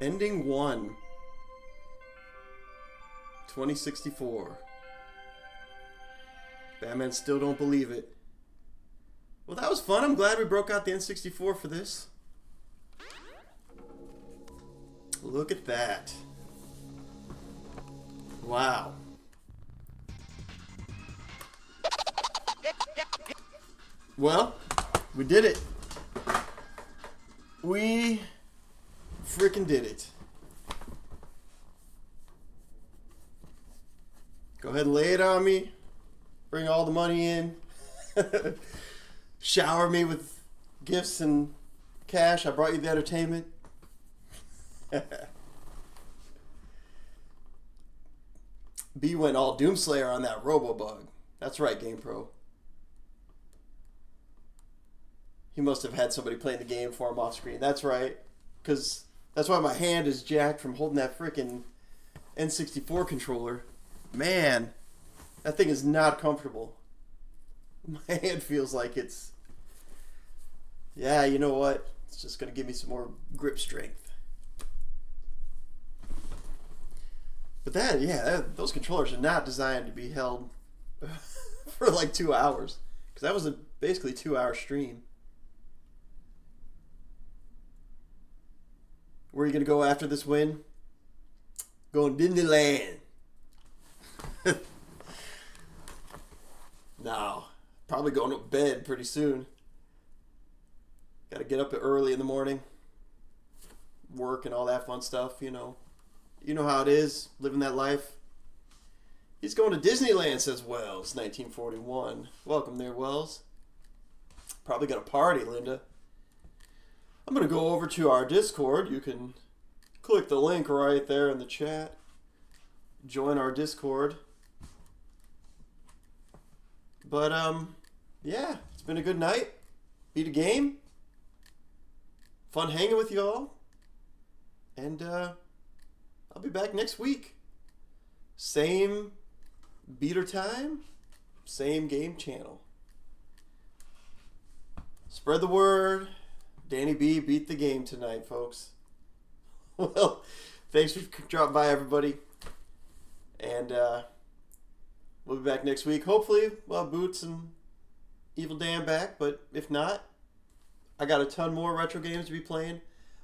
Ending 1. 2064. Batman still don't believe it. Well, that was fun. I'm glad we broke out the N64 for this. Look at that. Wow. Well, we did it. We freaking did it. Go ahead and lay it on me. Bring all the money in. Shower me with gifts and cash. I brought you the entertainment. B went all Doomslayer on that Robo-Bug. That's right, GamePro. He must have had somebody playing the game for him off screen. That's right. Because that's why my hand is jacked from holding that freaking N64 controller. Man, that thing is not comfortable. My hand feels like it's... Yeah, you know what? It's just going to give me some more grip strength. But that, yeah, those controllers are not designed to be held for like 2 hours. Because that was a basically 2-hour stream. Where are you going to go after this win? Going Disneyland. No. Probably going to bed pretty soon. Got to get up early in the morning. Work and all that fun stuff, you know. You know how it is, living that life. He's going to Disneyland, says Wells, 1941. Welcome there, Wells. Probably got a party, Linda. I'm going to go over to our Discord. You can click the link right there in the chat. Join our Discord. But, yeah, it's been a good night. Beat a game. Fun hanging with y'all. And, I'll be back next week. Same beater time. Same game channel. Spread the word. Danny B beat the game tonight, folks. Well, thanks for dropping by, everybody. And we'll be back next week. Hopefully, we'll have Boots and Evil Dan back. But if not, I got a ton more retro games to be playing.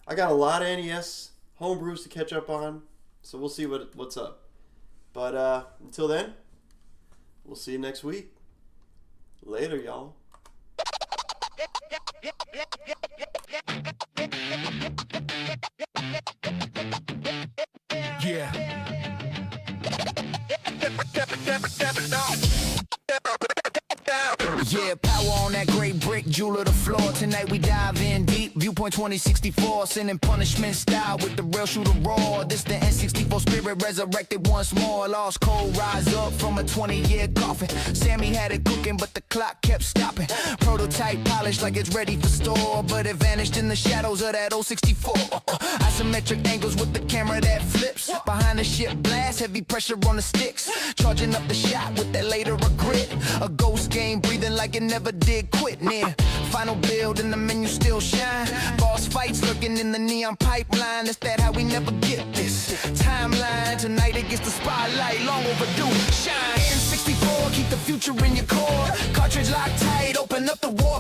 I got a lot of NES homebrews to catch up on. So we'll see what's up. But until then, we'll see you next week. Later, y'all. Yeah. Yeah, power on that great brick, jewel of the floor. Tonight we dive in deep. Viewpoint 2064, sending punishment style with the real shooter raw. This the N64 spirit resurrected once more. Lost cold, rise up from a 20-year coffin. Sammy had it cooking, but the clock kept stopping. Prototype polished like it's ready for store, but it vanished in the shadows of that old 64. Isometric angles with the camera that flips. Behind the ship blast, heavy pressure on the sticks. Charging up the shot with that later regret. A ghost game breathing like it never did quit. Near final build and the menu still shine. Boss fights lurking in the neon pipeline. Is that how we never get this timeline? Tonight it gets the spotlight, long overdue. Shine N64, keep the future in your core. Cartridge locked tight.